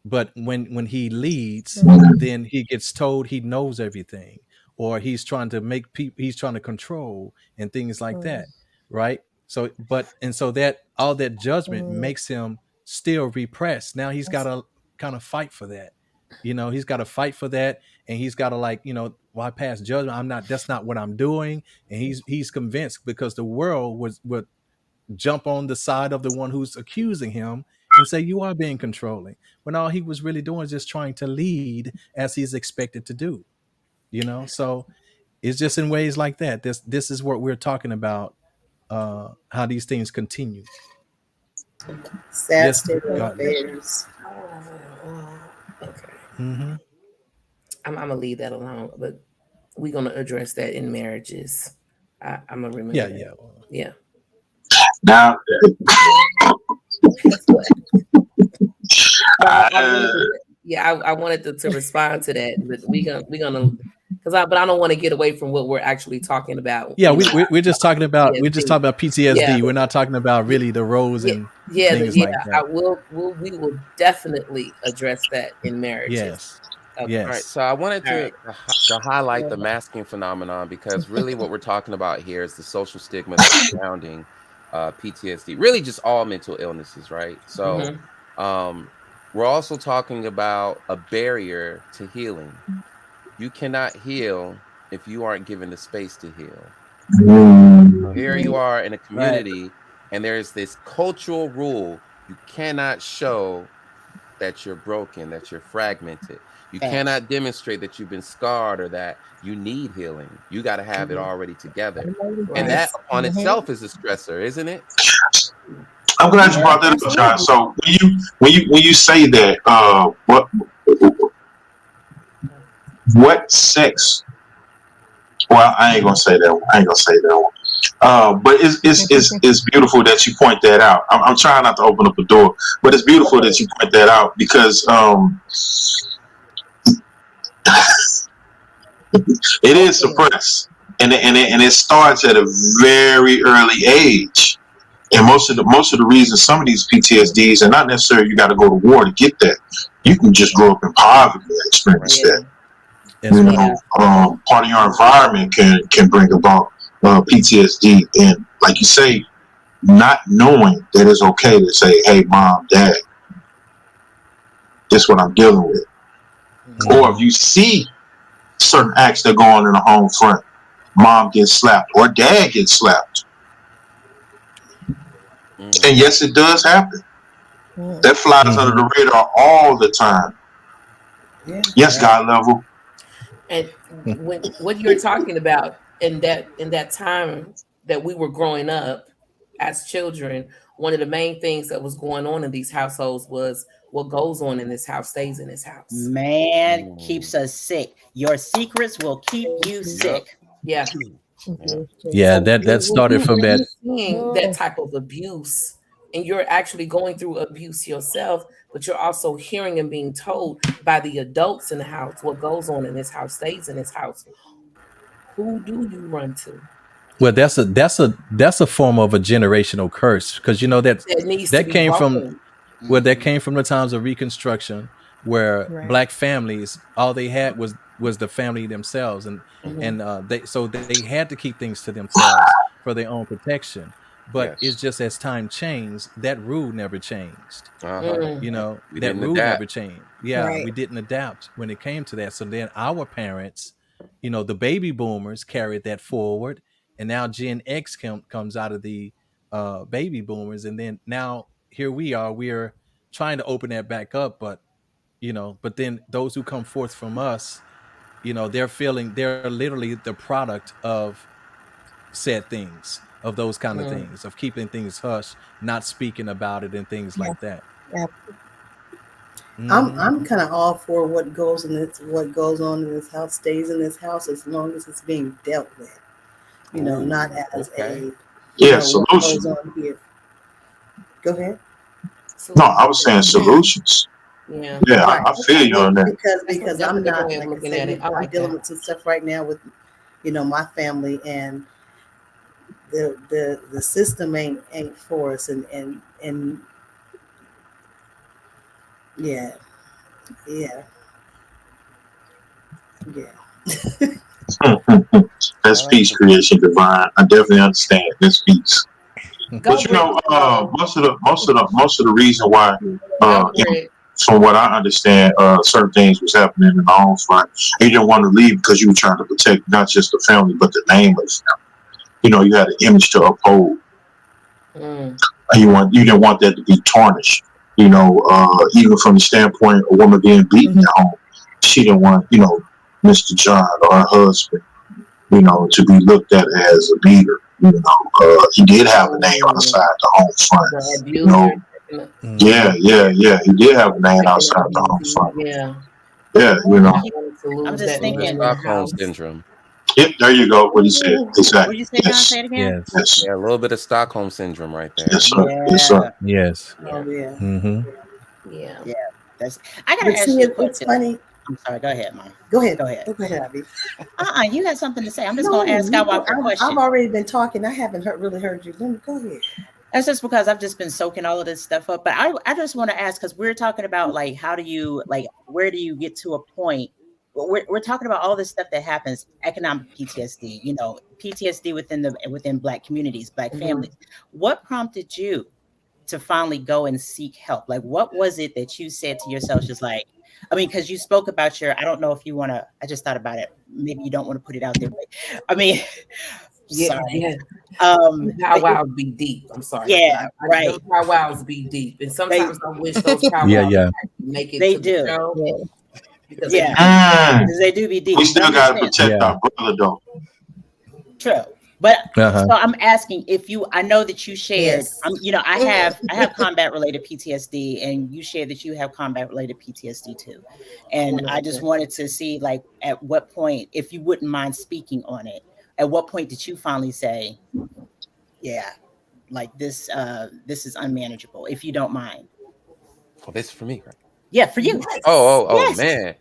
S2: But when he leads, then he gets told he knows everything, or he's trying to make people, he's trying to control and things like that, right? So that all that judgment makes him still repressed. Now he's got to kind of fight for that. He's got to fight for that, and he's got to why pass judgment? That's not what I'm doing, and he's convinced because the world would jump on the side of the one who's accusing him and say you are being controlling, when all he was really doing is just trying to lead as he's expected to do. So it's just in ways like that. This is what we're talking about. How these things continue.
S7: Sad
S2: Yes,
S7: state of
S2: God.
S7: affairs.
S3: Okay.
S2: Mm-hmm.
S3: I'm gonna leave that alone, but we're gonna address that in marriages. I'm gonna remember
S2: Yeah,
S3: that.
S2: yeah.
S3: Yeah.
S4: Now,
S3: That's what. No, I
S4: uh,
S3: wanted to, yeah, I wanted to respond to that, but we gonna because but I don't want to get away from what we're actually talking about.
S2: Yeah,
S3: You know,
S2: we're just talking about
S3: PTSD. Yeah,
S2: PTSD. We're not talking about really the roles
S3: yeah,
S2: and
S3: yeah,
S2: things
S3: yeah.
S2: like
S3: I
S2: that.
S3: we will definitely address that in marriages.
S2: Yes.
S3: Okay.
S6: All right,
S2: Yes.
S6: so I wanted
S3: All right.
S6: to highlight the
S3: Yeah.
S6: masking phenomenon because really what we're talking about here is the social stigma that's surrounding PTSD, really just all mental illnesses, right? So
S3: Mhm.
S6: we're also talking about a barrier to healing. You cannot heal if you aren't given the space to heal. So here you are in a
S5: Right.
S6: community, and there's this cultural rule: you cannot show that you're broken, that you're fragmented. You
S5: Facts.
S6: cannot demonstrate that you've been scarred or that you need healing. You got to have it
S3: Mhm.
S6: already together. And
S3: Right.
S6: that upon itself is a stressor, isn't it?
S4: I'm glad you
S5: Yeah.
S4: brought that up, John.
S3: Absolutely.
S4: So when you say that, what sex? Well, I ain't gonna say that one. I ain't gonna say that one. But it's beautiful that you point that out. I'm trying not to open up the door, but it's beautiful that you point that out because it is suppressed, and it starts at a very early age. And most of the reasons some of these PTSDs, and not necessarily you got to go to war to get that. You can just grow up in poverty and experience
S3: Yeah.
S4: that.
S2: That's
S4: You
S2: right.
S4: know, part of your environment can bring about PTSD, and like you say, not knowing that it's okay to say, "Hey, mom, dad, this is what I'm dealing with," or if you see certain acts that go on in the home front, mom gets slapped or dad gets slapped, and yes, it does happen. That flies under the radar all the time.
S7: Yeah.
S4: Yes,
S5: Right.
S4: God level.
S3: And when what you're talking about in that time that we were growing up as children, one of the main things that was going on in these households was what goes on in this house stays in this house.
S5: Man, keeps us sick. Your secrets will keep you
S6: Yep.
S5: sick.
S3: Yeah.
S6: Yep.
S2: Yeah,
S3: So
S2: that started from
S3: when
S2: that.
S3: you're seeing that type of abuse and you're actually going through abuse yourself, but you're also hearing and being told by the adults in the house what goes on in this house stays in this house. Who do you run to?
S2: Well, that's a form of a generational curse because you know
S3: That needs to
S2: that
S3: be
S2: came from
S3: broken.
S2: that came from the times of Reconstruction, where black families all they had was the family themselves, and
S3: Mhm.
S2: they had to keep things to themselves for their own protection. But
S6: Yes.
S2: it's just as time changed, that rule never changed.
S6: Uh-huh.
S3: Mm.
S2: You know,
S6: We
S2: that
S6: didn't
S2: rule
S6: adapt.
S2: never changed. Yeah, we didn't adapt when it came to that. So then our parents, the baby boomers carried that forward, and now Gen X comes out of the baby boomers, and then now here we're trying to open that back up, but then those who come forth from us, they're literally the product of said things, of those kind of
S3: Mm.
S2: things, of keeping things hush, not speaking about it, and things like that.
S7: I'm kind of all for what goes on in this house stays in this house as long as it's being dealt with. Not as
S6: Okay.
S4: Yeah,
S7: what goes
S4: solution.
S7: on here. Go ahead.
S4: No, I was saying solutions.
S3: Yeah.
S4: Yeah,
S7: Right.
S4: I feel you on that.
S7: Because
S3: That's a
S7: I'm
S3: different
S7: not,
S3: way of
S7: like I
S3: looking
S7: said,
S3: at it. I
S7: I'm
S3: like
S7: dealing
S3: that.
S7: with some stuff right now with my family, and the system ain't for us, and yeah, yeah, yeah.
S6: I
S4: That's
S6: like
S4: peace
S6: it.
S4: creation, divine. I definitely understand. That's peace.
S3: Go,
S4: But
S3: Britt.
S4: most of the reason why,
S3: Go, Britt.
S4: from what I understand, certain things was happening in the home front. You didn't want to leave because you were trying to protect not just the family but the name of the family. You had an image to uphold.
S3: Mm.
S4: And you didn't want that to be tarnished. Even from the standpoint of a woman being beaten at home, she didn't want Mr. John or her husband to be looked at as a beater. He did have a name outside the home front.
S3: The abuser.
S4: Yeah. He did have a name outside the home front.
S3: Yeah.
S4: Yeah,
S5: I'm just thinking.
S6: Stockholm syndrome.
S4: Yep, there you go. What he said. Exactly.
S5: What did you say, John? Say it again.
S2: Yes.
S6: Yeah, a little bit of Stockholm syndrome right there.
S4: Yes, sir.
S5: Yeah.
S4: Yes, sir.
S2: Yes.
S7: Oh yeah.
S2: Mm-hmm.
S3: Yeah.
S5: Yeah. I gotta
S7: But
S5: ask
S7: see,
S5: you a
S7: it's
S5: question.
S7: funny.
S5: I'm sorry. Go ahead, Mom.
S7: Go ahead.
S5: Go ahead.
S7: Go ahead, Abby.
S5: You had something to say. I'm just
S7: No,
S5: gonna ask Skywalker a question.
S7: I've already been talking. I haven't really heard you. Let me go ahead.
S5: That's just because I've just been soaking all of this stuff up. But I just want to ask, because we're talking about like how do you where do you get to a point? We're talking about all this stuff that happens, economic PTSD, PTSD within Black communities, Black families. What prompted you to finally go and seek help? Like, what was it that you said to yourself, just like, I mean, because you spoke about I don't know if you want to, I just thought about it. Maybe you don't want to put it out there, but I mean, sorry.
S3: Yeah.
S5: Pow
S3: wows be deep. I'm sorry.
S5: Yeah, right.
S3: Those pow wows be deep, and sometimes I wish those pow wows make it.
S5: They
S3: to
S5: do.
S3: The show because
S5: they do be deep.
S4: We still got to protect our brother, though.
S5: True. But so I'm asking if I know that you shared, I have combat related PTSD, and you shared that you have combat related PTSD too. And I just wanted to see, like, at what point, if you wouldn't mind speaking on it, at what point did you finally say, yeah, like this is unmanageable, if you don't mind?
S6: Oh, this is for me, right?
S5: Yeah, for you.
S6: Oh, man.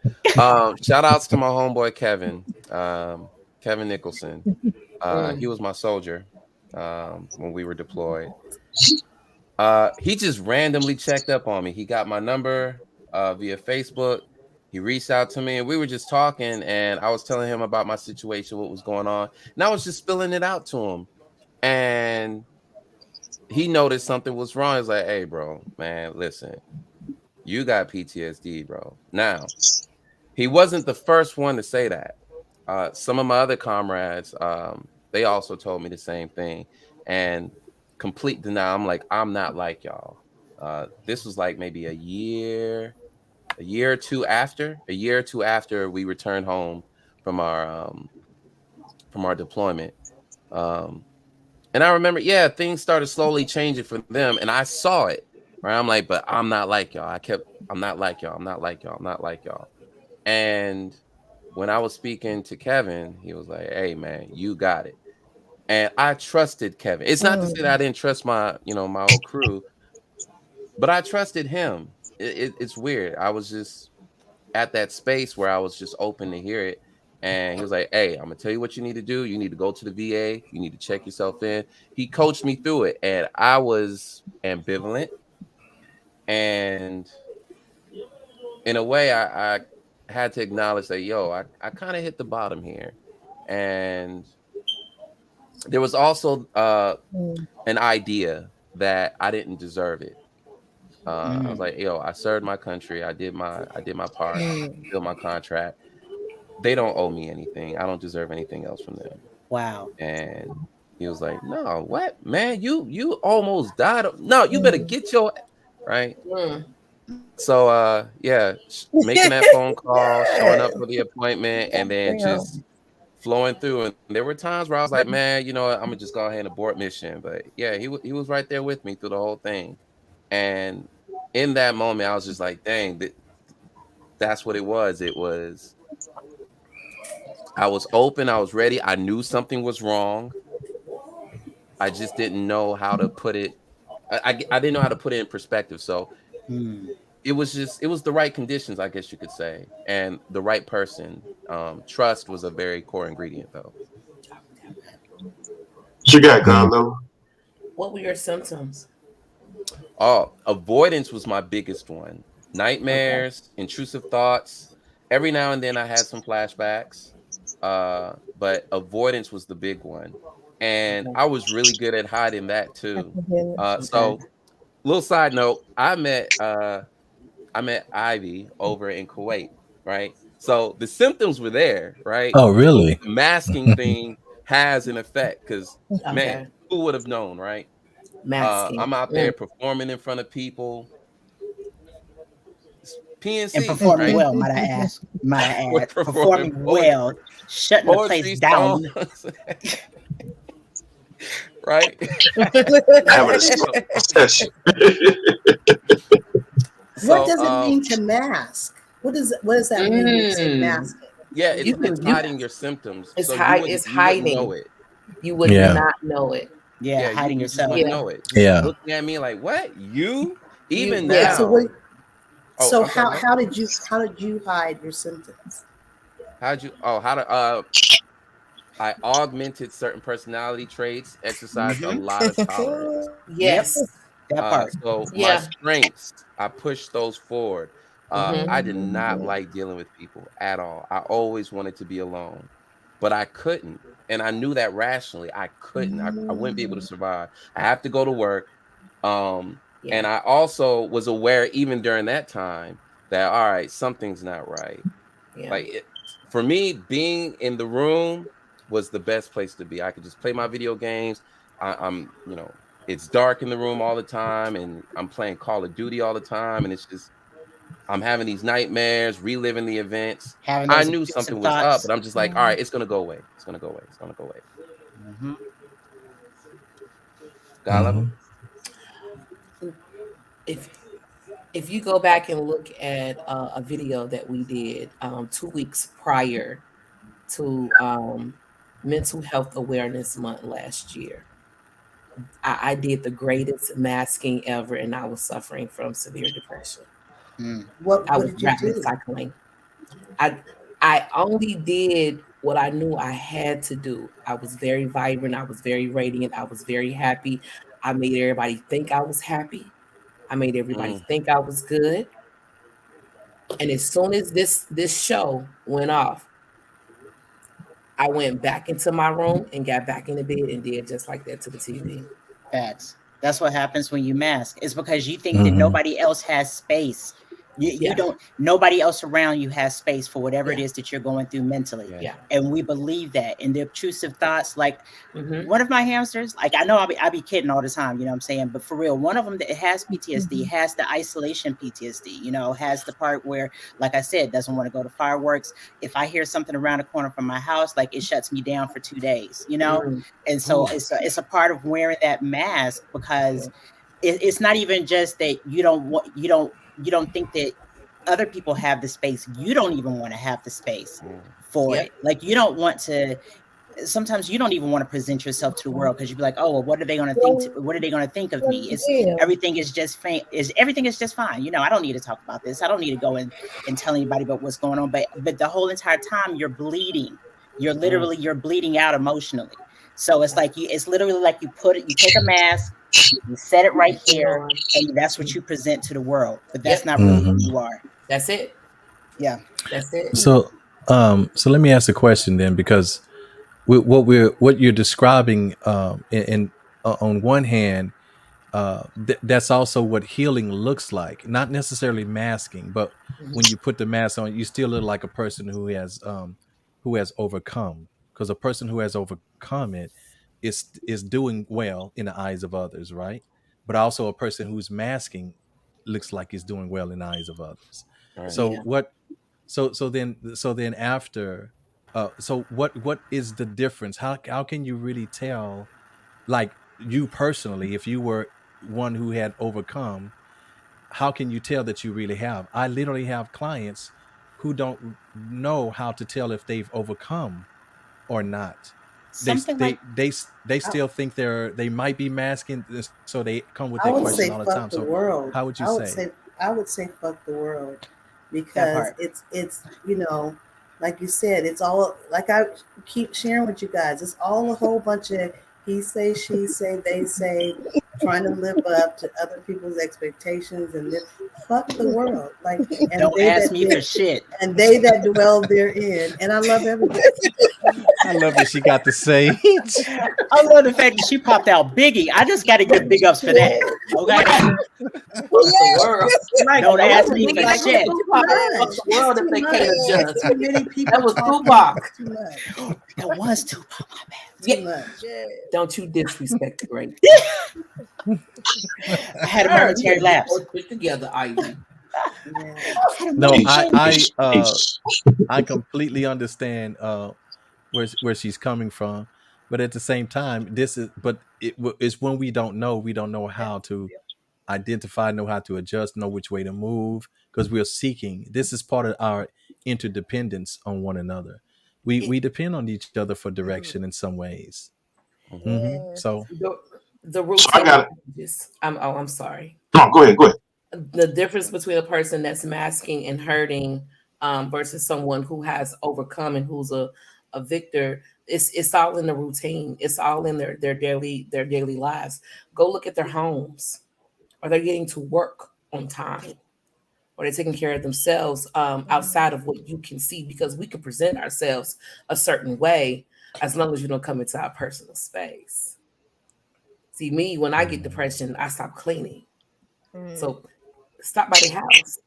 S6: Shout outs to my homeboy Kevin Nicholson. He was my soldier when we were deployed. He just randomly checked up on me. He got my number via Facebook. He reached out to me, and we were just talking, and I was telling him about my situation, what was going on, and I was just spilling it out to him. And he noticed something was wrong. He's like, "Hey, bro, man, listen, you got PTSD, bro." Now, he wasn't the first one to say that. Some of my other comrades, they also told me the same thing, and complete denial. I'm like, I'm not like y'all. This was like maybe a year or two after we returned home from our deployment. And I remember, things started slowly changing for them, and I saw it. Right, I'm like, but I'm not like y'all. I'm not like y'all. I'm not like y'all. I'm not like y'all. And when I was speaking to Kevin, he was like, "Hey, man, you got it." And I trusted Kevin. It's not to say that I didn't trust my old crew, but I trusted him. It's weird. I was just at that space where I was just open to hear it. And he was like, "Hey, I'm gonna tell you what you need to do. You need to go to the VA. You need to check yourself in." He coached me through it, and I was ambivalent. And in a way, I had to acknowledge that, I kind of hit the bottom here. And there was also an idea that I didn't deserve it. I was like, I served my country. I did my part, fulfilled my contract. They don't owe me anything. I don't deserve anything else from them.
S5: Wow.
S6: And he was like, "No, what, man? You almost died. No, you better get your right." So making that phone call, showing up for the appointment, and then just flowing through. And there were times where I was like, "Man, you know what? I'm gonna just go ahead and abort mission." But yeah, he was right there with me through the whole thing. And in that moment, I was just like, "Dang, that's what it was." It was. I was open. I was ready. I knew something was wrong. I just didn't know how to put it. I didn't know how to put it in perspective. So it was the right conditions, I guess you could say, and the right person. Trust was a very core ingredient, though.
S4: What you got, God level?
S3: What were your symptoms?
S6: Oh, avoidance was my biggest one. Nightmares, intrusive thoughts. Every now and then I had some flashbacks, but avoidance was the big one. And I was really good at hiding that too. So, little side note, I met Ivy over in Kuwait, right? So the symptoms were there, right?
S2: Oh, really?
S6: The masking thing has an effect because, man, who would have known, right? I'm out there performing in front of people. PNC
S5: and performing
S6: right?
S5: well, might I ask? Might I
S6: We're
S5: add? Performing
S6: poetry,
S5: well, shutting the place down.
S6: songs, right?
S4: Having a session.
S7: What
S6: So
S7: does it mean to mask? What does that mean when you say masking?
S6: yeah,
S3: You
S6: it's
S3: can
S6: hiding your symptoms,
S3: it's
S6: so
S3: it's
S6: you wouldn't
S3: hiding.
S6: know it.
S3: You would
S2: Yeah.
S3: not know it.
S5: Yeah, hiding
S6: you just
S5: yourself.
S6: wouldn't
S3: Yeah.
S6: know it. Just
S2: Yeah.
S6: looking at me like, what? You? Even
S3: You-
S6: now.
S3: yeah,
S7: So what?
S6: Oh,
S7: So
S6: I'm sorry, no?
S7: how did you hide your symptoms?
S6: How'd you I augmented certain personality traits, exercised a lot of tolerance.
S3: Yes.
S5: That part.
S6: So my
S3: Yeah.
S6: strengths, I pushed those forward. I did not like dealing with people at all. I always wanted to be alone, but I couldn't. And I knew that rationally. I couldn't. I wouldn't be able to survive. I have to go to work. And
S3: Yeah.
S6: I also was aware, even during that time, that all right, something's not right.
S3: Yeah.
S6: Like for me, being in the room was the best place to be. I could just play my video games. I'm, it's dark in the room all the time, and I'm playing Call of Duty all the time, and it's just I'm having these nightmares, reliving the events.
S5: Having
S6: I
S5: those
S6: knew
S5: intrusive
S6: something was up,
S5: thoughts.
S6: but I'm just like, all right, it's gonna go away. It's gonna go away. It's gonna go away.
S5: Mm-hmm.
S6: God level.
S3: If you go back and look at a video that we did 2 weeks prior to Mental Health Awareness Month last year, I did the greatest masking ever, and I was suffering from severe depression.
S7: What
S3: I was
S7: did you
S3: rapid
S7: do?
S3: cycling. I only did what I knew I had to do. I was very vibrant. I was very radiant. I was very happy. I made everybody think I was happy. I made everybody think I was good. And as soon as this show went off, I went back into my room and got back in the bed and did just like that to the TV.
S5: Facts. That's what happens when you mask. It's because you think that nobody else has space. You don't. Nobody else around you has space for whatever it is that you're going through mentally.
S3: Yeah.
S5: And we believe that. And the obtrusive thoughts, like one of my hamsters, like I know I be kidding all the time, you know what I'm saying? But for real, one of them that has PTSD has the isolation PTSD, has the part where, like I said, doesn't want to go to fireworks. If I hear something around the corner from my house, like it shuts me down for 2 days, And so it's a part of wearing that mask because it's not even just that you don't think that other people have the space. You don't even want to have the space for it. Like you don't want to. Sometimes you don't even want to present yourself to the world because you'd be like, oh, well, what are they going to think? What are they going to think of me? Everything is just fine. Everything is just fine. I don't need to talk about this. I don't need to go and tell anybody about what's going on. But the whole entire time you're bleeding. You're bleeding out emotionally. So it's like it's literally like you take a mask, you set it right here, and that's what you present to the world. But that's not really who you are.
S3: That's it.
S5: Yeah,
S3: that's it.
S2: So let me ask a question then, because what you're describing, in on one hand, that's also what healing looks like. Not necessarily masking, but when you put the mask on, you still look like a person who has overcome. Because a person who has overcome it is doing well in the eyes of others, right? But also a person who's masking looks like he's doing well in the eyes of others.
S6: Right.
S2: So what? So then after, so what is the difference? How can you really tell, like you personally, if you were one who had overcome, how can you tell that you really have? I literally have clients who don't know how to tell if they've overcome or not. They still think they might be masking, so they come with that question all the time. So
S7: world.
S2: how would you say?
S7: I would say fuck the world, because it's like you said, it's all, like I keep sharing with you guys, it's all a whole bunch of he say, she say, they say, trying to live up to other people's expectations, and then fuck the world. Like, and
S5: don't ask me for shit.
S7: And they that dwell therein. And I love everybody.
S2: I love that she got the sage.
S5: I love the fact that she popped out Biggie. I just got to give big ups for that. Okay. Don't ask me for shit.
S3: The world if they can't adjust. Too many people. That was Tupac.
S5: That was Tupac. My bad.
S3: Too much. Don't you disrespect the great.
S5: I had a momentary lapse.
S3: Put together, Ivy.
S7: Yeah.
S2: No,
S4: Peace, peace, peace.
S2: I completely understand where she's coming from, but at the same time, it's when we don't know how to identify, know how to adjust, know which way to move, because we're seeking. This is part of our interdependence on one another. We depend on each other for direction in some ways.
S8: Yes.
S2: So
S3: The
S4: So I
S3: routine
S4: got
S3: changes. I'm sorry.
S4: no. Go ahead. Go ahead.
S3: The difference between a person that's masking and hurting versus someone who has overcome and who's a victor, it's all in the routine. It's all in their daily lives. Go look at their homes. Are they getting to work on time? Or they're taking care of themselves outside of what you can see, because we can present ourselves a certain way as long as you don't come into our personal space. See, me, when I get depression, I stop cleaning. So stop by the house.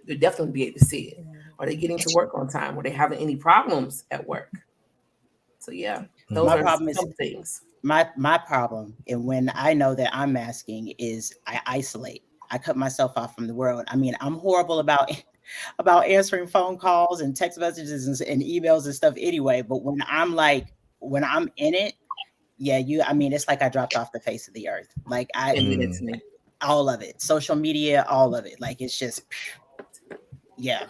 S3: You'll definitely be able to see it. Are they getting to work on time? Are they having any problems at work? So yeah, those
S5: My
S3: are
S5: problem is
S3: some things.
S5: my problem, and when I know that I'm masking, is I isolate. I cut myself off from the world. I mean, I'm horrible about about answering phone calls and text messages and emails and stuff anyway. But when I'm in it, yeah, I mean, it's like I dropped off the face of the earth. Like
S3: Admit it to me.
S5: all of it, social media, all of it. Like it's just, yeah.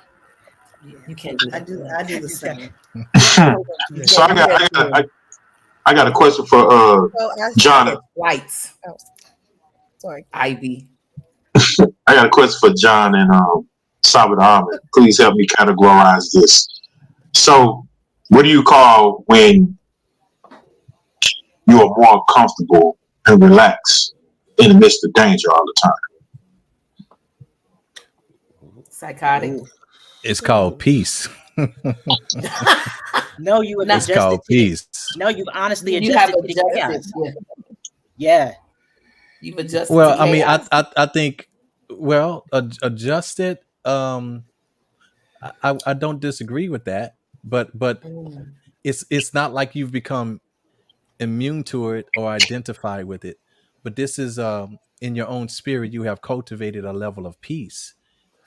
S3: You can't do
S7: I
S3: that.
S7: do. I do the same.
S4: So
S3: You can't do that to me.
S4: I got a question for
S8: So
S4: John.
S3: Lights,
S8: oh, sorry.
S3: Ivy.
S4: I got a question for John and Sabit Ahmed. Please help me categorize this. So, what do you call when you are more comfortable and relaxed in the midst of danger all the time?
S3: Psychotic.
S5: Ooh.
S2: it's called peace.
S5: No, you have
S2: It's
S5: adjusted
S2: called
S5: to the.
S2: peace.
S5: No, you've honestly
S3: You have
S5: adjusted to the
S3: adjusted.
S5: chaos.
S3: Yeah.
S5: Yeah.
S3: You've adjusted to
S2: Well, I mean,
S3: chaos.
S2: I think, well, adjusted. I don't disagree with that, but
S3: Mm.
S2: it's not like you've become immune to it or identify with it. But this is in your own spirit, you have cultivated a level of peace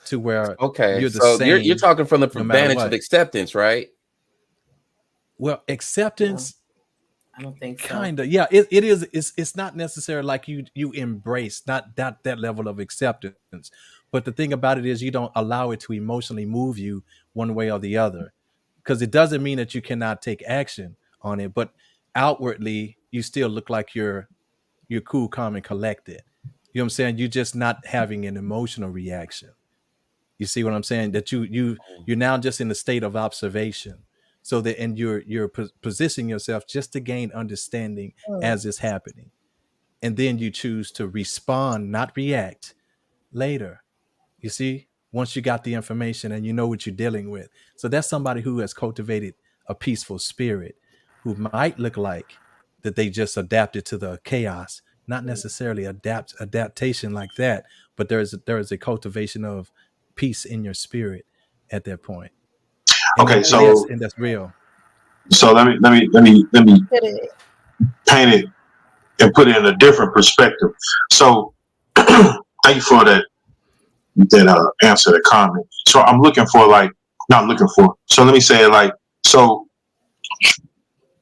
S2: to where
S6: Okay,
S2: you're the
S6: so you're
S2: same
S6: talking from the
S2: no matter
S6: vantage of
S2: what.
S6: acceptance, right?
S2: Well,
S3: No,
S2: acceptance,
S3: I don't think so.
S2: kind of, yeah, it is. It's not necessarily like you embrace not that level of acceptance, but the thing about it is you don't allow it to emotionally move you one way or the other, because it doesn't mean that you cannot take action on it, but outwardly you still look like you're cool, calm, and collected. You know what I'm saying? You're just not having an emotional reaction. You see what I'm saying? That you're now just in a state of observation. So that, and you're positioning yourself just to gain understanding as it's happening, and then you choose to respond, not react later. You see, once you got the information and you know what you're dealing with. So that's somebody who has cultivated a peaceful spirit, who might look like that they just adapted to the chaos, not necessarily adaptation like that, but there is a cultivation of peace in your spirit at that point. And
S4: Okay,
S2: then and
S4: so
S2: that's real.
S4: let me paint it and put it in a different perspective. So, thank you for that answer, the comment. So I'm looking for like not looking for. So let me say it like so.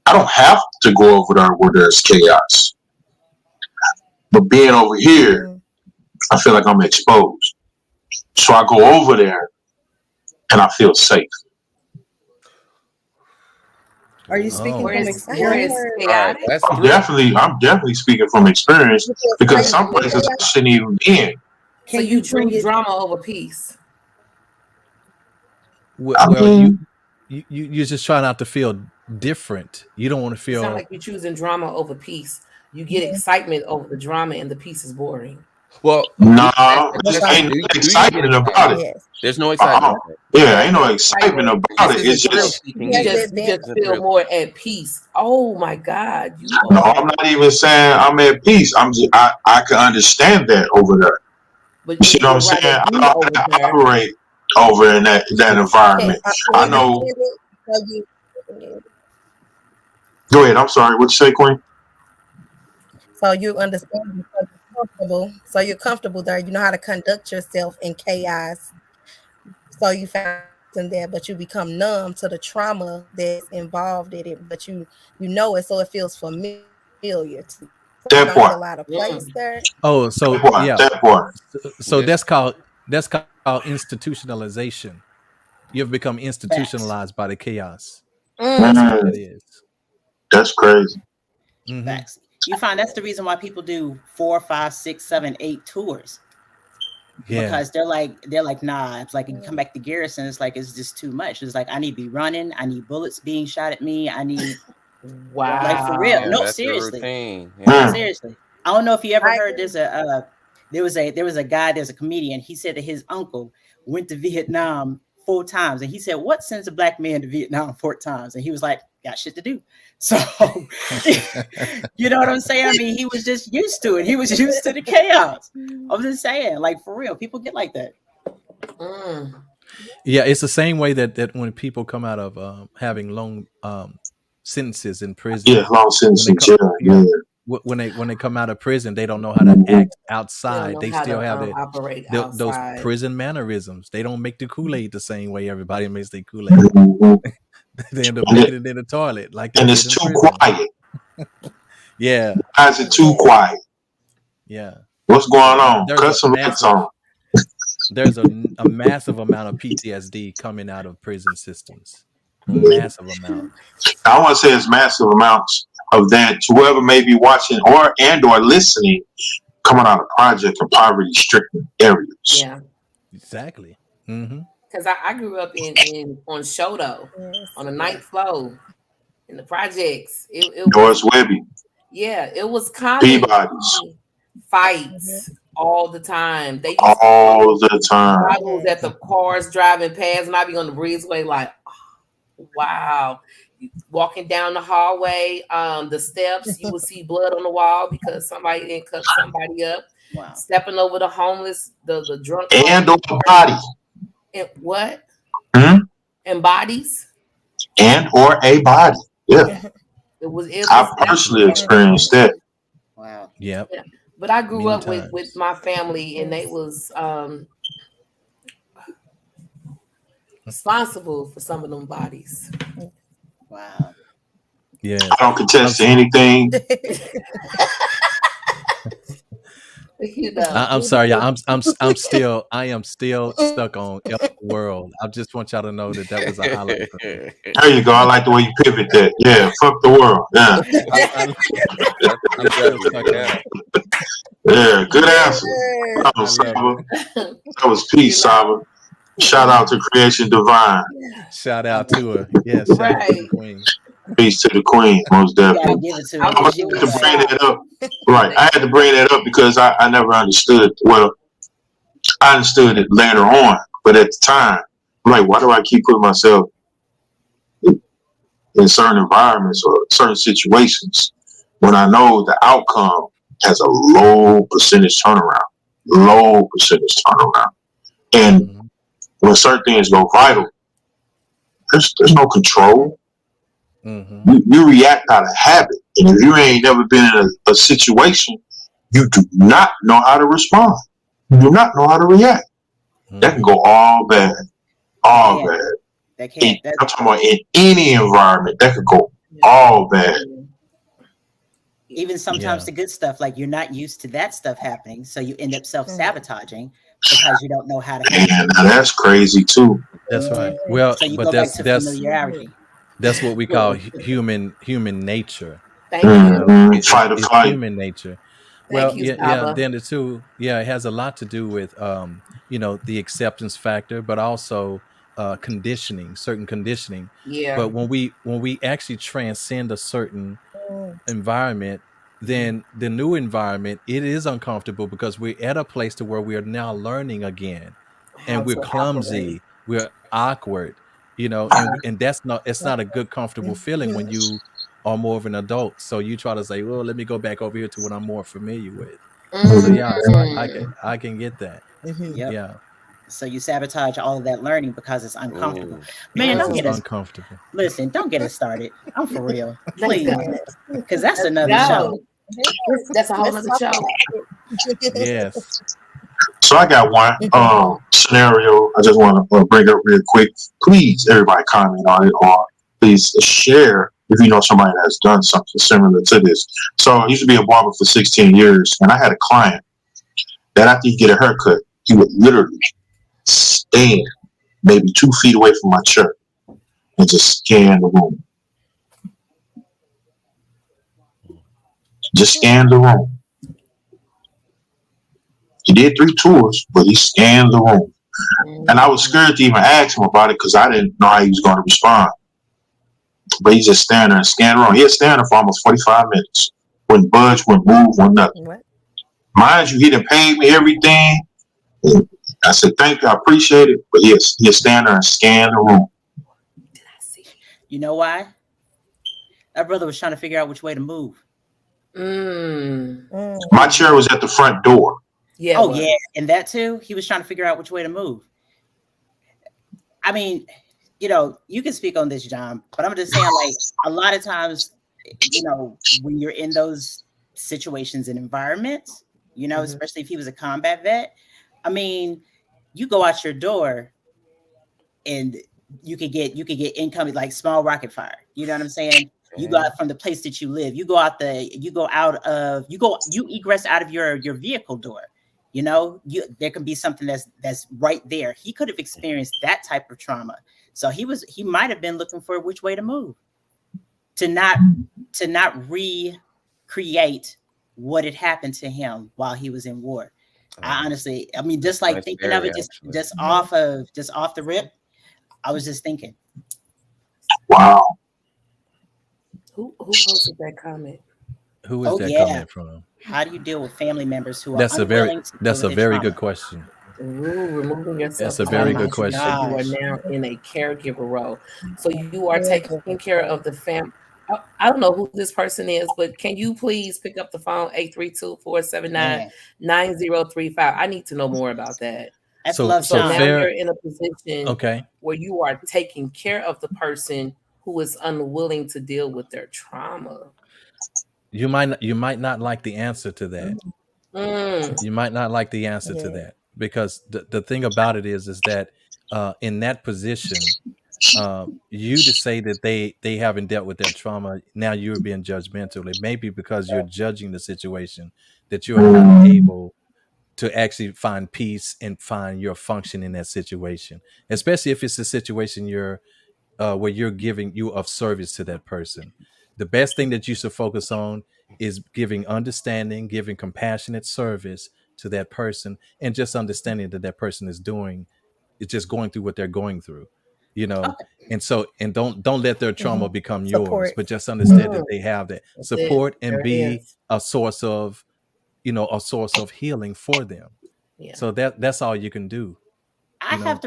S4: I don't have to go over there where there's chaos, but being over here, I feel like I'm exposed. So I go over there and I feel safe.
S7: Are you speaking
S2: Oh.
S3: Where
S7: from
S3: is where
S7: experience?
S3: is
S6: All right,
S3: chaotic?
S6: that's
S4: I'm
S6: three.
S4: definitely speaking from experience because some places I shouldn't even be in.
S3: So
S7: Can
S3: you
S7: you bring
S3: choose
S7: it?
S3: drama over peace.
S4: I
S2: Well,
S4: mean,
S2: you just try not to feel different. You don't want to
S3: It's not
S2: feel.
S3: like you're choosing drama over peace. You get excitement over the drama, and the peace is boring.
S6: Well, let
S4: nah,
S6: me ask that question.
S4: ain't no
S6: Do you get
S4: excitement about it.
S6: excitement?
S8: Yes.
S6: There's no excitement. Okay.
S4: Yeah,
S3: There's
S4: ain't
S3: no
S4: no excitement
S3: excitement.
S4: about
S6: This
S4: it. It's
S6: isn't thrill
S4: just
S6: seeking
S3: You
S6: either.
S3: just
S6: This isn't
S3: feel
S6: thrill.
S3: more at peace. Oh my God, you
S4: no.
S3: are.
S4: I'm not even saying I'm at peace. I can understand that over there.
S3: But
S4: You
S3: would
S4: see what
S3: you
S4: I'm saying?
S3: rather
S4: I
S3: be
S4: know
S3: over
S4: how to
S3: there?
S4: operate over in that
S8: Okay.
S4: environment.
S8: You
S4: I know.
S8: understand it? So you,
S4: Go ahead. I'm sorry. What you say, Queen?
S8: so you understand it, so you're comfortable. So you're comfortable there. You know how to conduct yourself in chaos So you found in there, but you become numb to the trauma that's involved in it, but you know it, so it feels familiar to you. So you
S4: That
S8: don't
S4: part.
S8: feel out of place there.
S2: Oh, so
S4: That part.
S2: yeah.
S4: That part.
S2: So
S6: This
S2: that's called institutionalization. You've become
S5: Facts.
S2: institutionalized by the chaos. That's what that
S4: Mm,
S2: is.
S4: that's crazy.
S2: Mm-hmm.
S5: Facts. You find that's the reason why people do 4, 5, 6, 7, 8 tours.
S2: Yeah.
S5: Because they're like, nah. It's like you come back to Garrison, it's like it's just too much. It's like I need to be running, I need bullets being shot at me, I need like for real.
S6: yeah,
S5: No,
S6: that's your
S5: seriously.
S6: routine. Yeah.
S4: Mm.
S5: Seriously. I don't know if you ever
S8: I
S5: heard
S8: agree.
S5: there was a guy, there's a comedian, he said that his uncle went to Vietnam 4 times. And he said, what sends a black man to Vietnam 4 times? And he was like, got shit to do. So you know what I'm saying? I mean, he was just used to it. He was used to the chaos. I'm just saying, like for real, people get like that.
S2: Yeah, it's the same way that when people come out of having long sentences in prison,
S4: Yeah, long
S2: when they
S4: sentences.
S2: come, yeah,
S4: Yeah.
S2: when they come out of prison, they don't know how to act
S3: They don't
S2: outside.
S3: know
S2: They
S3: how
S2: still
S3: to
S2: have
S3: operate
S2: those
S3: outside.
S2: prison mannerisms. They don't make the Kool-Aid the same way everybody makes their Kool-Aid.
S4: Mhm.
S2: They end up
S4: And,
S2: making it in the toilet like they
S4: and
S2: did
S4: it's
S2: in
S4: too
S2: prison.
S4: quiet.
S2: Yeah,
S4: Why is it too quiet?
S2: yeah.
S4: What's going
S2: So
S4: on? Cut some lights on.
S2: there's a massive amount of PTSD coming out of prison systems. Massive amount.
S4: I want to say it's massive amounts of that to whoever may be watching or listening coming out of project and poverty stricken areas.
S3: Yeah.
S2: Exactly. Mm-hmm.
S3: Because I grew up in on Shoto
S8: Yes.
S3: on the ninth floor in the projects. It was
S4: Doris Webby,
S3: it was common to
S4: Peabody's,
S3: see fights all the time. They used to
S4: all
S3: throw
S4: the time.
S3: Bibles at the cars driving past, and I'd be on the breezeway like, oh, wow. Walking down the hallway, the steps, you would see blood on the wall because somebody didn't cut somebody up.
S5: Wow.
S3: Stepping over the homeless, the drunk
S4: And or
S3: homeless
S4: body.
S3: and what?
S4: Hmm?
S3: And bodies.
S4: And or a body. Yeah.
S3: It was
S4: I've personally experienced that.
S5: Wow.
S2: Yep.
S3: yeah. But I grew
S2: Many
S3: up with
S2: times.
S3: my family, and they was responsible for some of them bodies.
S5: Wow.
S2: Yeah.
S4: I don't contest to anything.
S3: You know.
S2: I'm sorry, y'all. I am still stuck on L World. I just want y'all to know that was a highlight for me.
S4: There you go. I like the way you pivot that. Yeah, fuck the world. Yeah.
S2: I'm still stuck on it.
S4: Yeah, good answer. That
S2: I
S4: was
S2: love
S4: Saba.
S2: it.
S4: That was peace, Saba. Shout out to Creation Divine.
S2: Shout out to her. Yeah, shout out to the
S3: Right.
S2: queen.
S4: Peace to the queen, most
S5: You gotta
S4: definitely.
S5: give it to
S3: I
S5: her.
S4: I
S3: was
S5: She
S4: had
S5: was
S4: to
S3: doing
S4: bring
S5: like,
S4: that up. Right. I had to bring that up because I never understood. Well, I understood it later on, but at the time, I'm like, why do I keep putting myself in certain environments or certain situations when I know the outcome has a low percentage turnaround? Low percentage turnaround. And
S2: Mm-hmm.
S4: when certain things go vital, there's no control.
S2: Mm-hmm.
S4: You react out of habit. And if you ain't never been in a situation, you do not know how to respond. You do not know how to react. That can go all bad. All
S5: can't.
S4: bad.
S5: That can't.
S4: I'm talking about in any environment, that could go all bad.
S5: Even sometimes the good stuff, like you're not used to that stuff happening, so you end up self-sabotaging because you don't know how to handle it.
S4: Now that's crazy too.
S2: That's right. Well,
S5: So you
S2: but
S5: go back to familiarity.
S2: That's what we call human nature.
S3: Thank you.
S4: Fight or flight.
S2: Human nature.
S3: Thank
S2: Well,
S3: you,
S2: yeah.
S3: Saba.
S2: Then the two, it has a lot to do with the acceptance factor, but also conditioning, certain conditioning.
S3: Yeah.
S2: But when we actually transcend a certain environment, then the new environment, it is uncomfortable because we're at a place to where we are now learning again, and we're clumsy, we're awkward, and it's not a good, comfortable feeling when you are more of an adult. So you try to say, well, let me go back over here to what I'm more familiar with. So I can get that.
S5: Yep.
S2: Yeah.
S5: So you sabotage all of that learning because it's uncomfortable.
S6: Ooh.
S5: Man, don't
S2: It's
S5: get us
S2: uncomfortable.
S5: Listen, don't get us started. I'm for real. Please. Because that's another
S3: No.
S5: show.
S3: That's a whole other show.
S2: Yes.
S4: So I got one. scenario I just want to bring up real quick. Please, everybody comment on it, or please share if you know somebody that's done something similar to this. So I used to be a barber for 16 years, and I had a client that after he get a haircut, he would literally stand maybe 2 feet away from my chair and just scan the room. Just scan the room. He did 3 tours, but he scanned the room. And I was scared to even ask him about it because I didn't know how he was going to respond. But he just stand there and scan the room. He was standing there for almost 45 minutes. Wouldn't budge, wouldn't move, wouldn't nothing.
S8: What?
S4: Mind you, he done paid me everything. And I said, thank you, I appreciate it. But he'll stand there and scan the room.
S5: You know why? That brother was trying to figure out which way to move.
S4: My chair was at the front door.
S3: Yeah.
S5: Oh, yeah. And that too, he was trying to figure out which way to move. I mean, you know, you can speak on this, John, but I'm just saying, like, a lot of times, you know, when you're in those situations and environments, you know, especially if he was a combat vet, I mean, you go out your door and you could get incoming, like small rocket fire. You know what I'm saying? You go out from the place that you live. You egress out of your vehicle door. You know, there can be something that's right there. He could have experienced that type of trauma. So he might have been looking for which way to move, to not recreate what had happened to him while he was in war. I honestly, I mean, just like thinking of it, just off the rip, I was just thinking.
S4: Wow.
S3: Who posted that comment?
S2: Who is that comment from?
S5: How do you deal with family members who are
S2: That's a very
S5: trauma?
S2: good question.
S3: Removing yourself.
S2: That's a very good question.
S3: You are now in a caregiver role, so you are taking care of the family. I don't know who this person is, but can you please pick up the phone 832-479-9035? I need to know more about that.
S5: So
S3: now you're in a position where you are taking care of the person who is unwilling to deal with their trauma.
S2: You might not like the answer to that. You might not like the answer to that, because the thing about it is that in that position, you to say that they haven't dealt with their trauma, now you're being judgmental. It may be because you're judging the situation that you're not able to actually find peace and find your function in that situation, especially if it's a situation where you're giving you of service to that person. The best thing that you should focus on is giving understanding, giving compassionate service to that person, and just understanding that person is just going through what they're going through, you know. And don't let their trauma become yours, but just understand that they have that support and be a source of healing for them. So that's all you can do.
S5: I have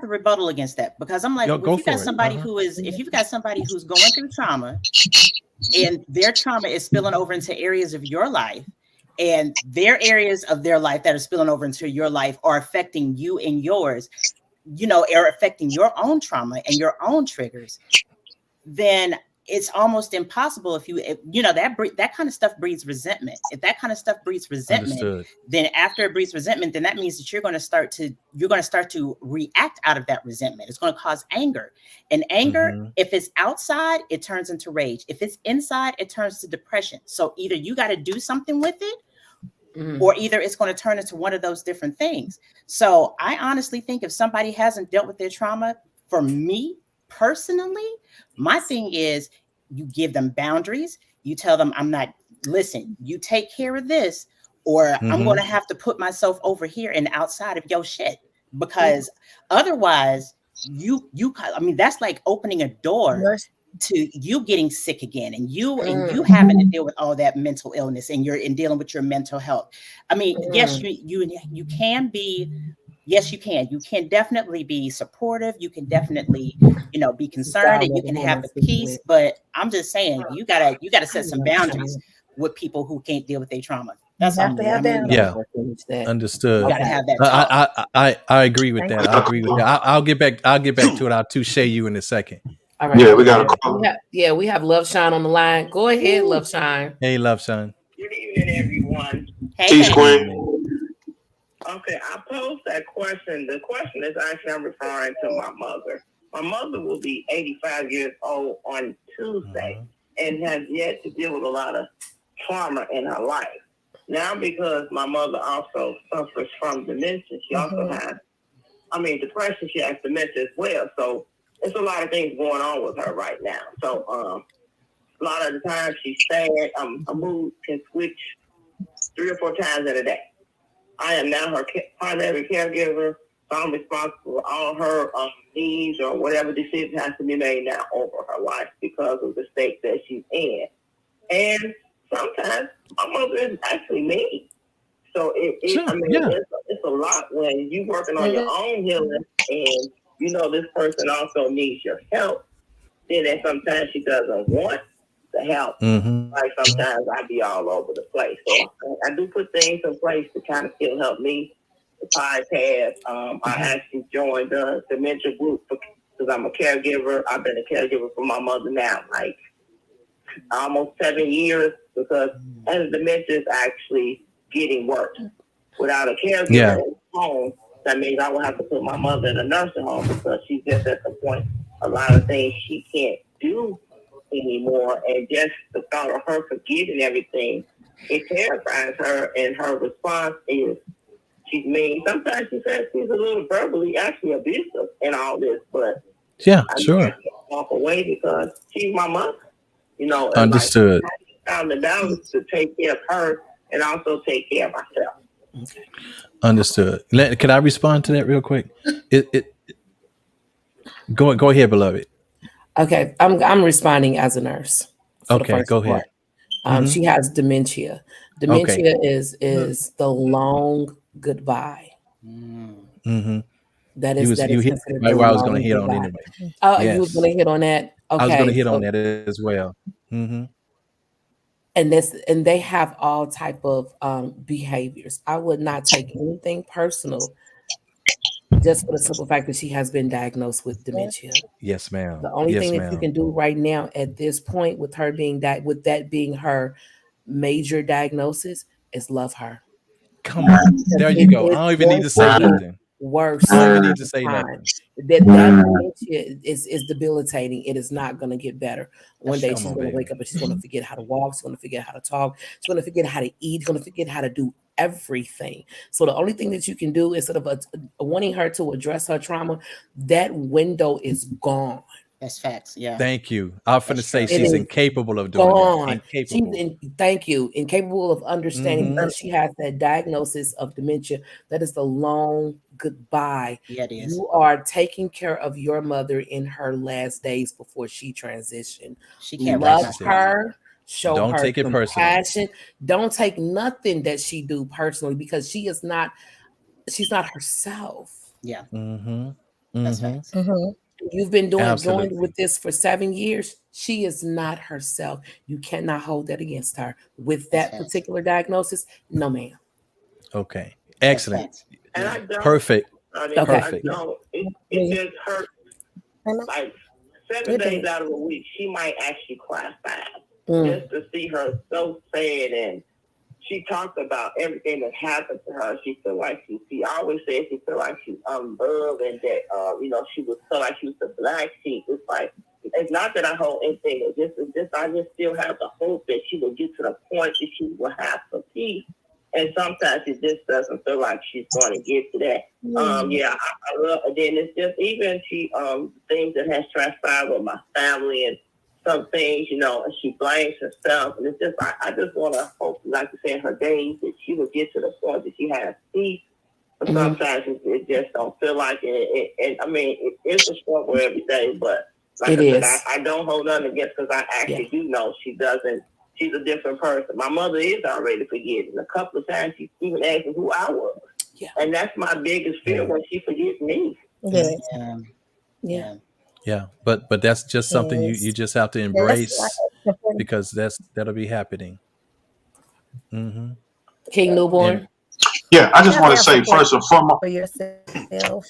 S5: to rebuttal against that, because I'm like, if you've got somebody who's going through trauma and their trauma is spilling over into areas of your life, and their areas of their life that are spilling over into your life are affecting you and yours, you know, are affecting your own trauma and your own triggers, then it's almost impossible that kind of stuff breeds resentment. If that kind of stuff breeds resentment, then after it breeds resentment, then that means that you're going to start to react out of that resentment. It's going to cause anger, and anger, if it's outside, it turns into rage. If it's inside, it turns to depression. So either you got to do something with it, or either it's going to turn into one of those different things. So I honestly think if somebody hasn't dealt with their trauma, for me personally, my thing is you give them boundaries. You tell them, listen, you take care of this, or I'm going to have to put myself over here and outside of your shit, because otherwise that's like opening a door to you getting sick again, and you having to deal with all that mental illness, and dealing with your mental health. I mean, yes, you can be. Yes, you can. You can definitely be supportive. You can definitely, be concerned, and you can have the peace. But I'm just saying, you gotta set some boundaries with people who can't deal with their trauma. That's all.
S2: Understood.
S5: You gotta have that talk.
S2: I agree with that. I agree with that. I'll get back to it. I'll touche you in a second.
S3: All right.
S4: Yeah, we got a call.
S3: We have Love Shine on the line. Go ahead, Love Shine.
S2: Hey, Love Shine.
S9: Good evening, everyone.
S5: Hey,
S4: Queen.
S9: Okay, I posed that question. The question is actually I'm referring to my mother. My mother will be 85 years old on Tuesday and has yet to deal with a lot of trauma in her life. Now, because my mother also suffers from dementia, she also has, depression, she has dementia as well. So it's a lot of things going on with her right now. So a lot of the time she's sad. Her mood can switch 3 or 4 times in a day. I am now her primary caregiver, so I'm responsible for all her needs or whatever decision has to be made now over her life because of the state that she's in. And sometimes my mother is actually mean. So it's a lot when you're working on your own healing and you know this person also needs your help. Then sometimes she doesn't want the help. Like sometimes I be all over the place. So I do put things in place to kind of still help me. The podcast, I actually joined the dementia group because I'm a caregiver. I've been a caregiver for my mother now, like almost 7 years because as dementia is actually getting worse. Without a caregiver at home, that means I will have to put my mother in a nursing home because she's just at the point a lot of things she can't do anymore, and just the thought of her forgetting everything, it terrifies her, and her response is she's mean. Sometimes she says she's a little verbally actually abusive in all this, but I can't walk away because she's my mother, and
S2: Understood.
S9: I found the balance to take care of her and also take care of myself.
S2: Understood. Can I respond to that real quick? Go ahead, beloved.
S3: Okay, I'm responding as a nurse. For the first
S2: go
S3: part.
S2: ahead.
S3: She has dementia. Dementia is the long goodbye. That is
S2: hit
S3: considered
S2: right
S3: the
S2: where I was going to
S3: long
S2: hit on
S3: goodbye.
S2: anyway.
S3: Oh, you was going to hit on that. Okay,
S2: I was going to hit on that as well.
S3: And they have all type of behaviors. I would not take anything personal just for the simple fact that she has been diagnosed with dementia.
S2: Yes, ma'am.
S3: The only thing that you can do right now at this point with her being with that being her major diagnosis is love her.
S2: Come on. There you go. I don't even need to say nothing.
S3: Worse.
S2: I don't even need to say nothing.
S3: That dementia is debilitating. It is not going to get better. One day she's going to wake up and she's going to forget how to walk. She's going to forget how to talk. She's going to forget how to eat. She's going to forget how to do everything. So the only thing that you can do instead of wanting her to address her trauma, that window is gone.
S5: That's facts. Yeah.
S2: Thank you. I was going to say she's incapable of doing that. Incapable.
S3: Thank you. Incapable of understanding because she has that diagnosis of dementia. That is the long goodbye.
S5: Yeah, it is.
S3: You are taking care of your mother in her last days before she transitioned.
S5: She can't
S3: love her. Show her
S2: take it
S3: compassion. Don't take nothing that she do personally because she's not herself.
S5: Yeah.
S2: That's
S5: facts.
S3: You've been going with this for 7 years. She is not herself. You cannot hold that against her with that particular diagnosis. No, ma'am.
S2: Okay. Excellent.
S9: And I don't,
S2: perfect.
S9: Perfect. It just hurts. Like 7 days out of a week, she might actually cry 5 just to see her so sad. And she talks about everything that happened to her. She feel like she always says she feel like she's unloved and that she was feel like she was the black sheep. It's like it's not that I hold anything. It's just I just still have the hope that she will get to the point that she will have some peace. And sometimes it just doesn't feel like she's going to get to that. I love. And then it's just even things that has transpired with my family and some things, and she blames herself. And it's just, I just want to hope, like you say, in her days, that she will get to the point that she has peace. But sometimes it just don't feel like it. It's a struggle every day. But like I said, I don't hold nothing against because I actually do know she doesn't. She's a different person. My mother is already forgetting. A couple of times she even asked me who I was. Yeah. And that's my biggest fear when she forgets me.
S2: Yeah, but that's just something you just have to embrace because that'll be happening.
S3: King Newborn.
S4: I just want to say first and foremost
S8: for yourself.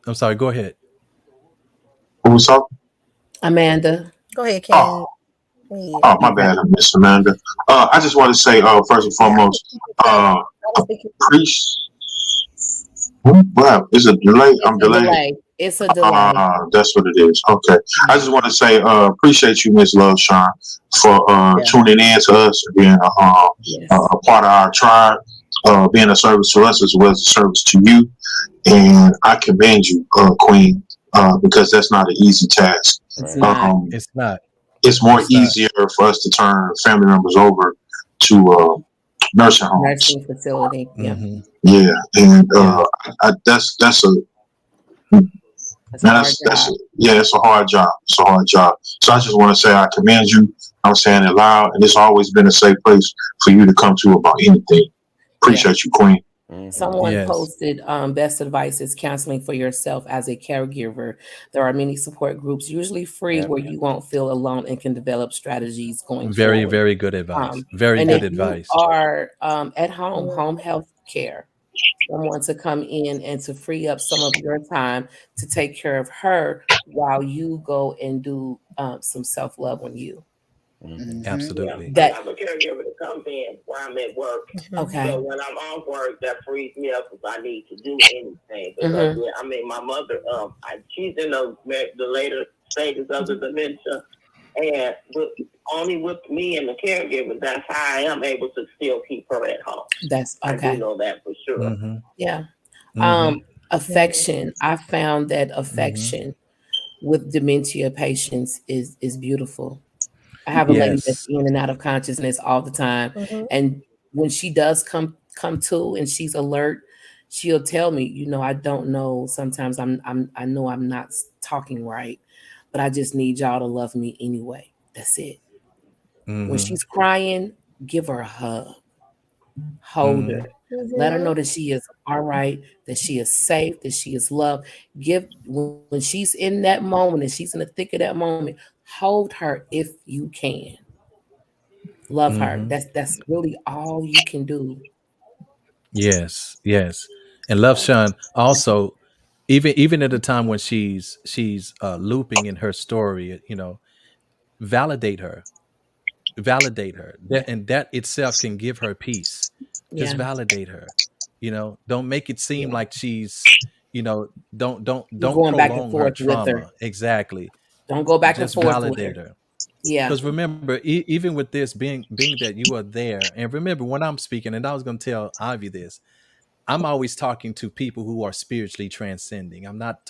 S2: I'm sorry. Go ahead.
S4: Who was talking?
S3: Amanda.
S8: Go ahead, King. Yeah.
S4: Oh, my bad, Miss Amanda. I just want to say, first and foremost, appreciate. Wow, is it delay? I'm
S3: It's a
S4: delayed.
S3: delay. It's a delay.
S4: That's what it is. Okay. I just want to say, appreciate you, Miss Love Sean, for tuning in to us, being a part of our tribe, being a service to us as well as a service to you. And I commend you, Queen, because that's not an easy task.
S3: It's not.
S2: It's not.
S4: It's more easier for us to turn family members over to nursing homes.
S3: Nursing facility. Yeah.
S2: Mm-hmm.
S4: Yeah, and that's a
S3: It's a hard job.
S4: it's a hard job. It's a hard job. So I just want to say I commend you. I'm saying it loud, and it's always been a safe place for you to come to about anything. Appreciate you, Queen.
S3: Someone posted best advice is counseling for yourself as a caregiver. There are many support groups, usually free, where you won't feel alone and can develop strategies going
S2: Very,
S3: forward.
S2: very good advice. Very
S3: and
S2: good
S3: if
S2: advice.
S3: You are at home health care, someone to come in and to free up some of your time to take care of her while you go and do some self-love on you.
S2: Absolutely.
S9: Yeah. I'm a caregiver that comes in while I'm at work.
S3: Okay.
S9: So when I'm off work, that frees me up if I need to do anything. Because my mother, she's in the later stages of the dementia, and only with me and the caregiver, that's how I am able to still keep her at home.
S3: That's okay.
S9: I do know that for sure.
S2: Mm-hmm.
S3: Yeah.
S2: Mm-hmm.
S3: Affection. I found that affection with dementia patients is beautiful. I have a lady that's in and out of consciousness all the time, and when she does come to and she's alert, she'll tell me, I don't know. Sometimes I know I'm not talking right, but I just need y'all to love me anyway. That's it. When she's crying, give her a hug, hold her, let her know that she is all right, that she is safe, that she is loved. When she's in that moment and she's in the thick of that moment, hold her if you can. Love her. That's really all you can do.
S2: Yes, yes. And Love Sean also, even at the time when she's looping in her story, validate her. Validate her. That itself can give her peace. Just validate her. Don't make it seem like she's, don't
S3: Going back and
S2: prolong her
S3: forth with her.
S2: trauma. Exactly.
S3: Don't go back and
S2: Just
S3: forth with
S2: validate
S3: her.
S2: her.
S3: Yeah.
S2: Because remember, even with this being that you are there, and remember when I'm speaking, and I was going to tell Ivy this, I'm always talking to people who are spiritually transcending. I'm not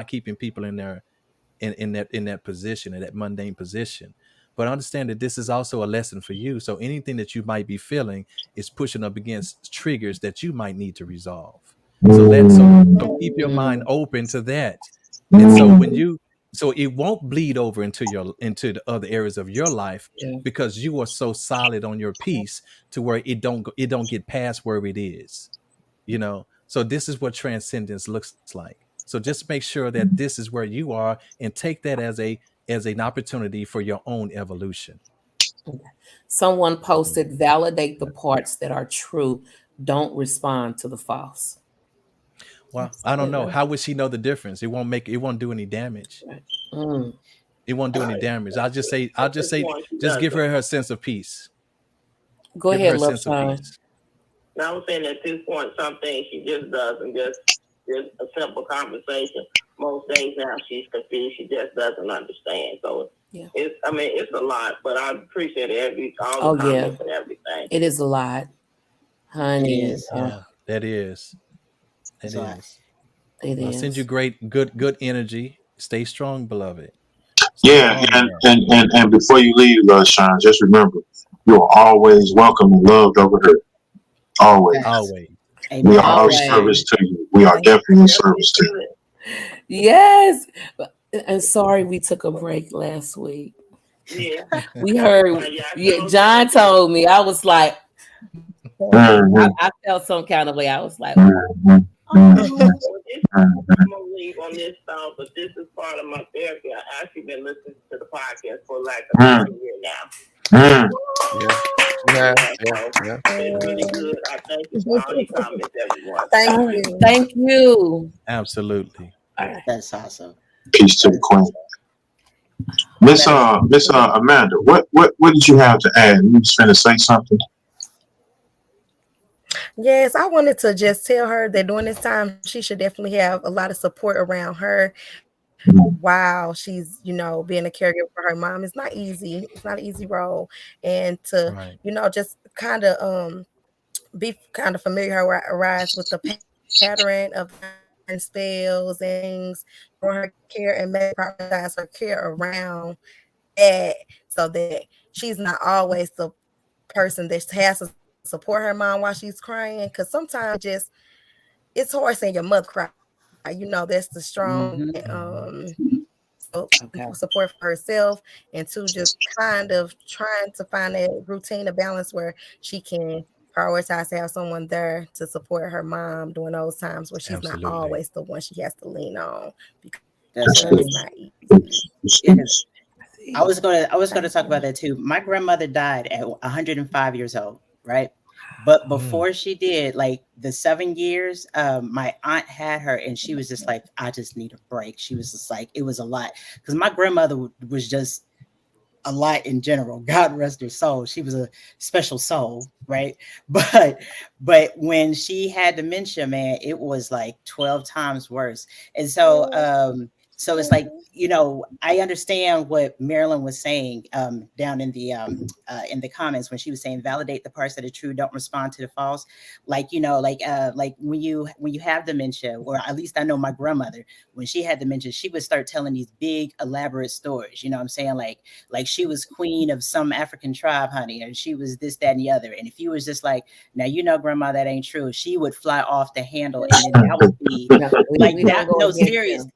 S2: keeping people in there in that position, in that mundane position. But understand that this is also a lesson for you. So anything that you might be feeling is pushing up against triggers that you might need to resolve. So keep your mind open to that. And so it won't bleed over into the other areas of your life, because you are so solid on your piece to where it don't get past where it is. So this is what transcendence looks like. So just make sure that this is where you are, and take that as an opportunity for your own evolution.
S3: Someone posted, validate the parts that are true. Don't respond to the false.
S2: Well, I don't know. How would she know the difference? It won't do any damage. It won't do any damage. I'll just say, just give her sense of peace.
S3: Go ahead, Love Sean.
S9: Now I'm saying at this point, some things she just does, and just a simple conversation. Most days now she's confused. She just doesn't understand. So it's a lot, but I appreciate all the comments and everything.
S3: It is a lot, honey.
S2: It is. That is. It is.
S3: It is.
S2: Send you good energy. Stay strong, beloved.
S4: And before you leave, Sean, just remember, you're always welcome and loved over here. Always. We are of service to you. We are definitely in service to you.
S3: Yes. And sorry we took a break last week.
S9: Yeah.
S3: We heard. John told me. I was like, I felt some kind of way. I was like,
S9: I'm gonna leave on this song, but this is part of my therapy. I actually been listening to the podcast for like a year now. It's really good. I thank you for all your comments, everyone.
S3: Thank you.
S2: Absolutely.
S5: That's awesome.
S4: Peace to the queen. Miss Amanda, what did you have to add? You was trying to say something.
S8: Yes, I wanted to just tell her that during this time, she should definitely have a lot of support around her while she's, being a caregiver for her mom. It's not easy. It's not an easy role. And to,
S2: Right.
S8: just kind of be kind of familiarize with the pattern of spells and things for her care and maybe prioritize her care around that so that she's not always the person that has to support her mom while she's crying. Because sometimes it's hard seeing your mother cry. That's the strong support for herself, and to just kind of trying to find that routine, a balance where she can prioritize to have someone there to support her mom during those times where she's not
S2: Absolutely.
S8: always the one she has to lean on because
S5: That's
S8: it's not easy.
S5: Yes. I was gonna talk about that too. My grandmother died at 105 years old, right? But before she did, like the 7 years, my aunt had her, and she was just like, "I just need a break." She was just like, it was a lot because my grandmother was just a lot in general. God rest her soul. She was a special soul, right? But when she had dementia, man, it was like 12 times worse. And so it's like, I understand what Marilyn was saying down in the comments when she was saying validate the parts that are true, don't respond to the false. Like, like when you have dementia, or at least I know my grandmother, when she had dementia, she would start telling these big elaborate stories. You know what I'm saying? Like she was queen of some African tribe, honey, and she was this, that, and the other. And if you was just like, now, grandma, that ain't true, she would fly off the handle. And then that would be like that. No, serious.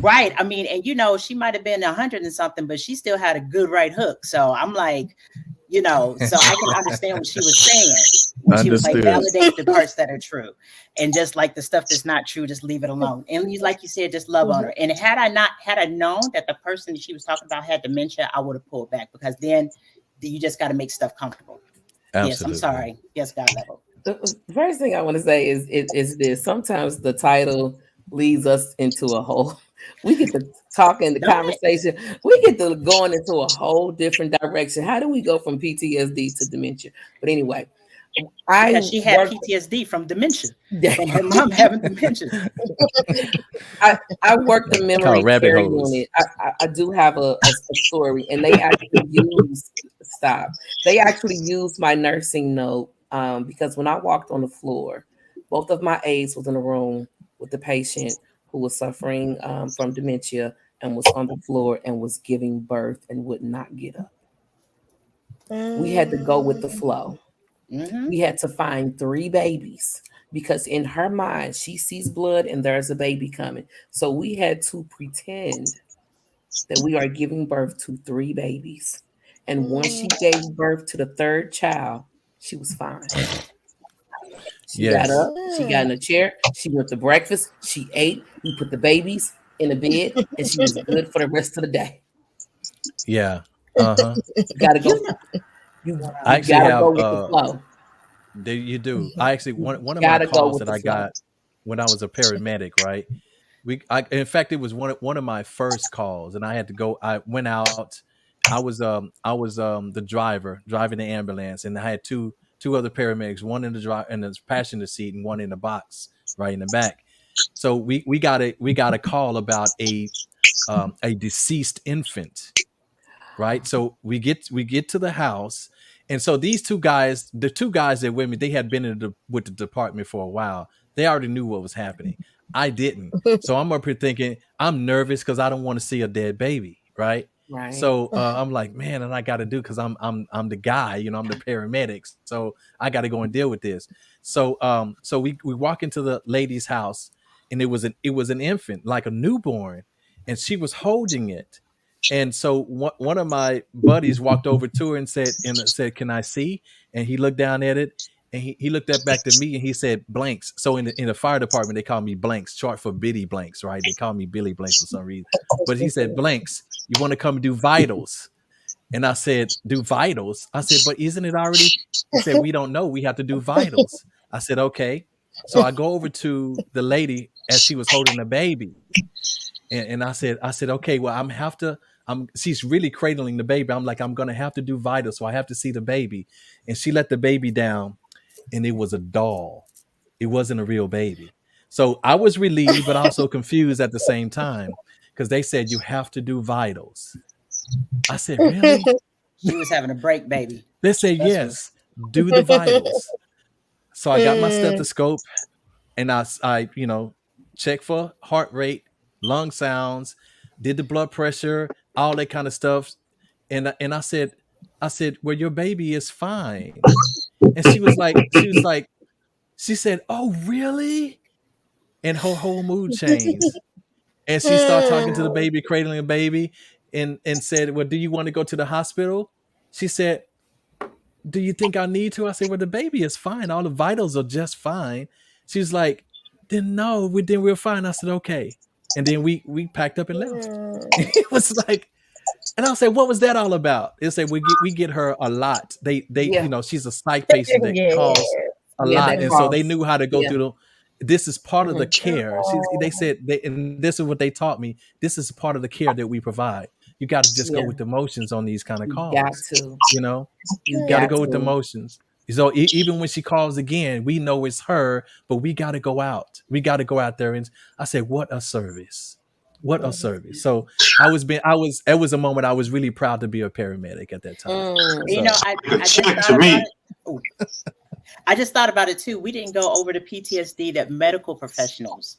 S5: Right. I mean, and she might have been 100 and something, but she still had a good right hook. So I'm like, so I can understand what she was saying when she was like, validate the parts that are true, and just like the stuff that's not true, just leave it alone. And like you said, just love on her. And had I known that the person that she was talking about had dementia, I would have pulled back, because then you just got to make stuff comfortable.
S2: Absolutely.
S5: Yes, I'm sorry. Yes, God level.
S3: The first thing I want to say is this. Sometimes the title leads us into a whole. We get to talking the conversation. We get to going into a whole different direction. How do we go from PTSD to dementia? But anyway,
S5: because she had PTSD from dementia, from her mom having dementia.
S3: I worked the memory care unit. I do have a story, and they actually used my nursing note because when I walked on the floor, both of my aides was in the room with the patient who was suffering from dementia and was on the floor and was giving birth and would not get up. We had to go with the flow. We had to find 3 babies because in her mind, she sees blood and there's a baby coming. So we had to pretend that we are giving birth to 3 babies. And once she gave birth to the 3rd child, she was fine. She got up, she got in a chair, she went to breakfast, she ate, we put the babies in a bed, and she was good for the rest of the day.
S2: Yeah.
S3: You gotta go. You gotta go with the flow.
S2: You do. I actually one of my calls that I got when I was a paramedic, right? In fact, it was one of my first calls, and I had to go. I went out. I was the driver driving the ambulance, and I had two other paramedics, one in the passenger seat and one in the box right in the back. So we got a call about a deceased infant, right? So we get to the house, and so these two guys, the 2 guys that with me, they had been with the department for a while. They already knew what was happening. I didn't. So I'm up here thinking I'm nervous because I don't want to see a dead baby, right?
S3: Right.
S2: So I'm like, man, and I got to do, because I'm the guy, I'm the paramedics, so I got to go and deal with this. So we walk into the lady's house, and it was an infant, like a newborn, and she was holding it. And so one of my buddies walked over to her and said, "Can I see?" And he looked down at it, and he looked back to me, and he said, "Blanks." So in the fire department, they call me Blanks, short for Biddy Blanks, right? They call me Billy Blanks for some reason. But he said, "Blanks, you want to come do vitals?" And I said, "Do vitals?" I said, "But isn't it already?" He said, "We don't know. We have to do vitals." I said, "Okay." So I go over to the lady as she was holding the baby. And I said, "Okay, well, I'm she's really cradling the baby. I'm like, I'm gonna have to do vital, so I have to see the baby. And she let the baby down, and it was a doll. It wasn't a real baby. So I was relieved, but also confused at the same time because they said you have to do vitals. I said, really?
S5: She was having a break, baby.
S2: They said, yes, do the vitals. So I got my stethoscope and I checked for heart rate, lung sounds, did the blood pressure, all that kind of stuff. And I said, well, your baby is fine. And she said, oh, really? And her whole mood changed. And she started talking to the baby, cradling the baby, and said, well, do you want to go to the hospital? She said, do you think I need to? I said, well, the baby is fine. All the vitals are just fine. She's like, then no, we're fine. I said, okay. And then we packed up and left. It was like, and I said, what was that all about? They said we get her a lot. They she's a psych patient that calls a lot. And so they knew how to go through this is part of the care. They said, and this is what they taught me. This is part of the care that we provide. You got to just go with the emotions on these kind of calls. You got to go with the emotions. So even when she calls again, we know it's her, but we got to go out. We got to go out there. And I said, what a service. What a service. So it was a moment I was really proud to be a paramedic at that time.
S5: I just thought about it too. We didn't go over the PTSD that medical professionals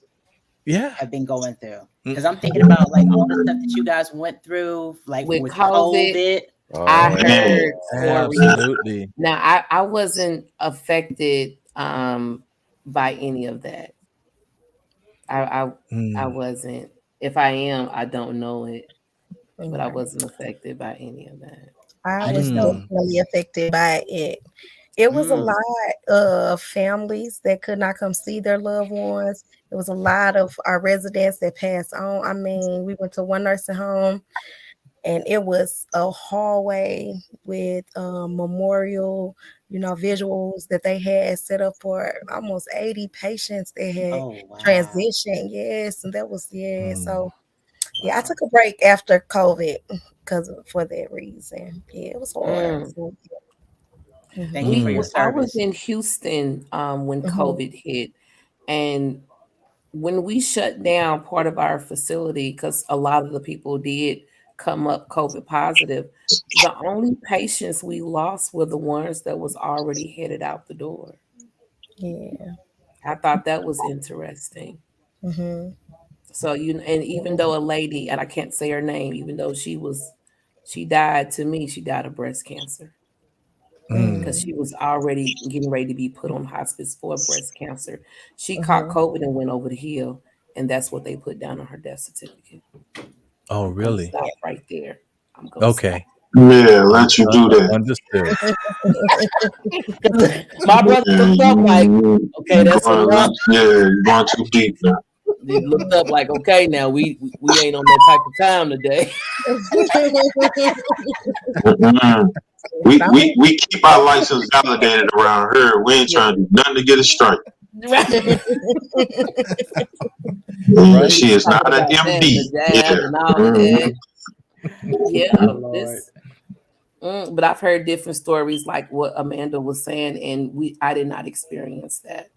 S5: have been going through. Because I'm thinking about like all the stuff that you guys went through, like with COVID.
S3: I heard stories.
S2: Absolutely.
S3: Now I wasn't affected by any of that. I wasn't. If I am, I don't know it. But I wasn't affected by any of that.
S8: I was definitely affected by it. It was a lot of families that could not come see their loved ones. There was a lot of our residents that passed on. I mean, we went to one nursing home, and it was a hallway with memorial, visuals that they had set up for almost 80 patients that had transitioned. Yes, and that was So yeah, I took a break after COVID for that reason. Yeah, it was hard.
S5: Thank you for your service.
S3: I was in Houston when COVID hit, and when we shut down part of our facility, because a lot of the people did come up COVID positive, the only patients we lost were the ones that was already headed out the door.
S8: Yeah,
S3: I thought that was interesting. So and even though a lady, and I can't say her name, even though she died of breast cancer. Because she was already getting ready to be put on hospice for breast cancer. She caught COVID and went over the hill, and that's what they put down on her death certificate.
S2: Oh, really?
S3: Stop right there. I'm going
S2: okay.
S4: Yeah, let you do that.
S2: Understood.
S3: My brother looked up like, okay, that's a lot.
S4: Yeah, you're going too deep now.
S3: They looked up like, okay, now we ain't on that type of time today.
S4: We keep our license validated around here. We ain't trying to do nothing to get a strike. She is not an MD.
S3: But I've heard different stories like what Amanda was saying, and I did not experience that.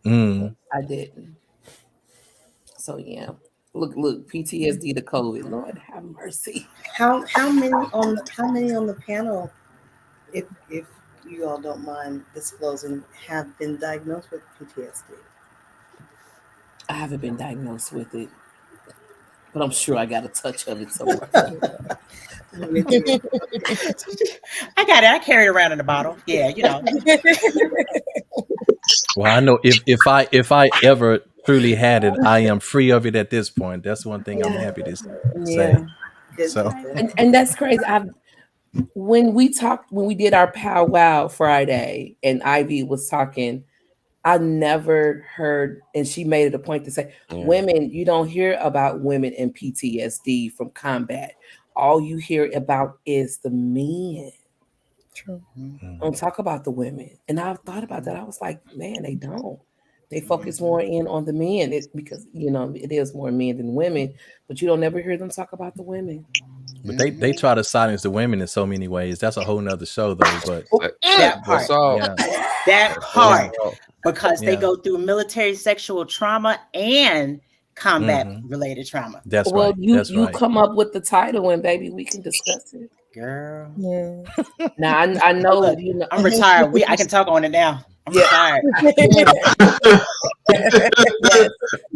S3: I didn't. So yeah. Look, PTSD to COVID. Lord have mercy.
S7: How many on the panel, if you all don't mind disclosing, have been diagnosed with PTSD?
S3: I haven't been diagnosed with it, but I'm sure I got a touch of it somewhere.
S5: I got it. I carry it around in a bottle. Yeah,
S2: Well, I know if I ever truly had it, I am free of it at this point. That's one thing I'm happy to say. So,
S3: and that's crazy. When we did our powwow Friday, and Ivy was talking, I never heard, and she made it a point to say, women, you don't hear about women in PTSD from combat. All you hear about is the men.
S8: True.
S3: Don't talk about the women. And I thought about that. I was like, man, they don't. They focus more in on the men because it is more men than women, but you don't never hear them talk about the women.
S2: But they try to silence the women in so many ways. That's a whole nother show, though. But
S5: that part, that part, because they go through military sexual trauma and combat related trauma.
S2: That's
S3: well,
S2: right.
S3: You come up with the title, and baby, we can discuss it,
S5: girl.
S3: Yeah. Now I know.
S5: Look, I'm retired. I can talk on it now. I'm retired.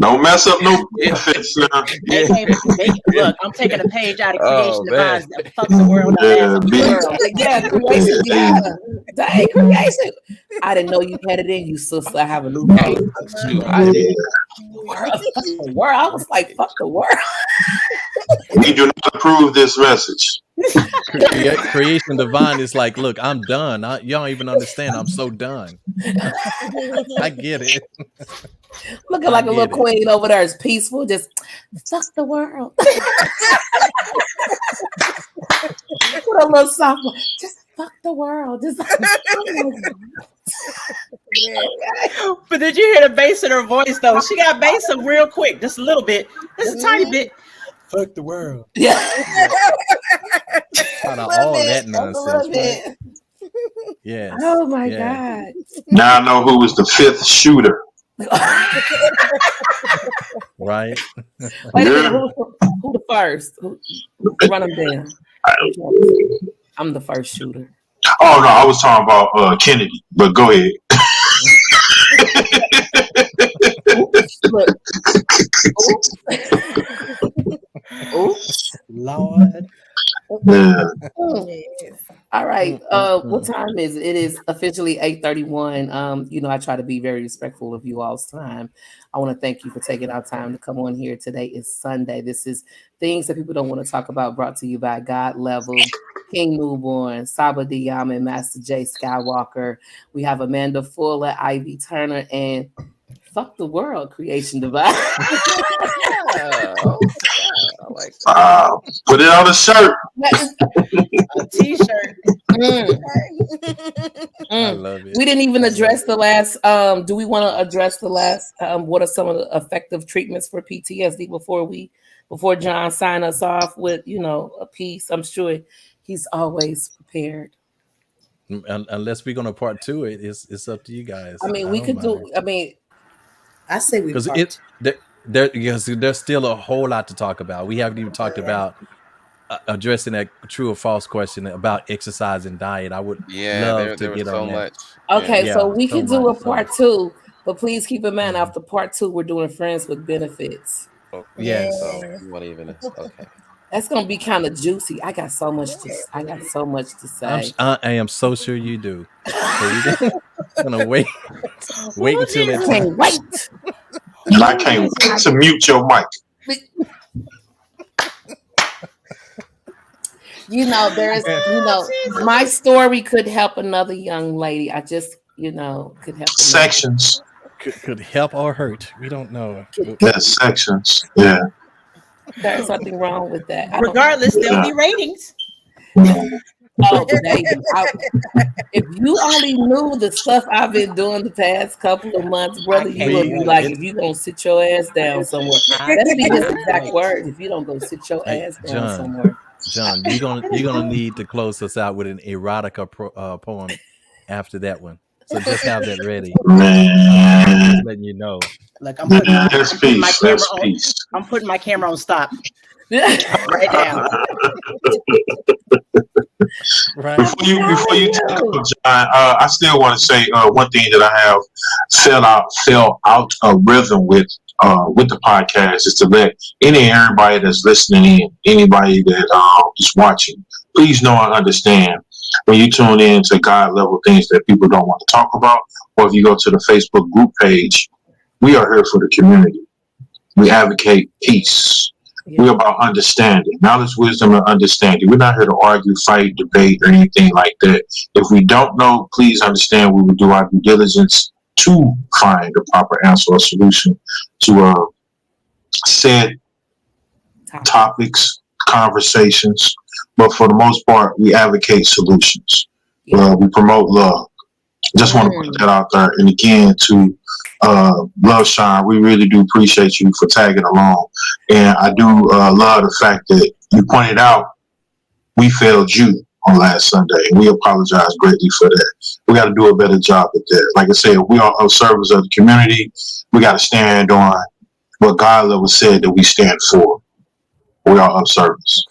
S4: Don't mess up no benefits.
S5: Look, I'm taking a page out of Creation Divines. Fuck the world.
S3: Dang, creation. I didn't know you had it in you, sister. I have a new page. The world. I was like, fuck the world.
S4: We do not approve this message.
S2: Creation Divine is like, look, I'm done. You don't even understand. I'm so done. I get it.
S3: Looking like a little queen over there is peaceful. Just fuck the world. Put a little soft. Just fuck the world. Just.
S5: But did you hear the bass in her voice though? She got bass up real quick, just a little bit, just a tiny bit. Fuck the world.
S3: Yeah.
S2: Out of all that nonsense. Right? Yes.
S3: Oh my God.
S4: Now I know who was the fifth shooter.
S2: Right.
S3: Wait a minute, who the first? Run them down. I'm the first shooter.
S4: Oh no, I was talking about Kennedy, but go ahead.
S3: Oops.
S5: Lord.
S4: Yeah.
S3: All right. What time is it? It is officially 8:31. I try to be very respectful of you all's time. I want to thank you for taking our time to come on here. Today is Sunday. This is Things That People Don't Want to Talk About, brought to you by God Level, King Newborn, Saba Diamond, Master J Skywalker. We have Amanda Fuller, Ivy Turner, and Fuck the World, Creation Divine.
S4: Put it on a shirt.
S5: A t-shirt.
S2: I love it.
S3: We didn't even address the last. Do we want to address the last? What are some of the effective treatments for PTSD before John sign us off with a piece? I'm sure he's always prepared.
S2: Unless we're gonna part two, it's up to you guys.
S3: I mean, we could do. I mean,
S7: I say we
S2: because there's still a whole lot to talk about. We haven't even talked about addressing that true or false question about exercise and diet. I would love to get on that.
S3: Okay, so we can do a part two, but please keep in mind after part two, we're doing friends with benefits.
S2: Yes.
S6: So you want even okay.
S3: That's gonna be kind of juicy. I got so much to say.
S2: I am so sure you do. So we're gonna wait until it's
S3: can't wait.
S4: And I can't wait to mute your mic.
S3: My story could help another young lady. I just, could help.
S4: Sections.
S2: Could help or hurt. We don't know.
S4: Yes, sections. Yeah.
S3: There's nothing wrong with that.
S5: Regardless, there'll be ratings.
S3: Oh, baby. If you only knew the stuff I've been doing the past couple of months, brother, you would be like, if you gonna sit your ass down somewhere. That'd be his exact words. If you don't go sit your ass down somewhere.
S2: John, you're gonna need to close us out with an erotica poem after that one. So just have that ready. Just letting you know.
S5: Look, I'm putting my camera on stop. Right now.
S2: Right.
S4: Before you take up, John, I still want to say one thing that I have fell out of rhythm with the podcast is to let everybody that's listening in, anybody that is watching, please know and understand when you tune in to God Level Things That People Don't Want to Talk About, or if you go to the Facebook group page, we are here for the community. We advocate peace. Yeah. We're about understanding, knowledge, wisdom, and understanding. We're not here to argue, fight, debate, or anything like that. If we don't know, please understand we will do our due diligence to find a proper answer or solution to said topics, conversations. But for the most part, we advocate solutions. Yeah. We promote love. Just want to put that out there. And again, to Love Shine, we really do appreciate you for tagging along. And I do love the fact that you pointed out we failed you on last Sunday, and we apologize greatly for that. We got to do a better job at that. Like I said, we are servants of the community. We got to stand on what God level said that we stand for. We are of service.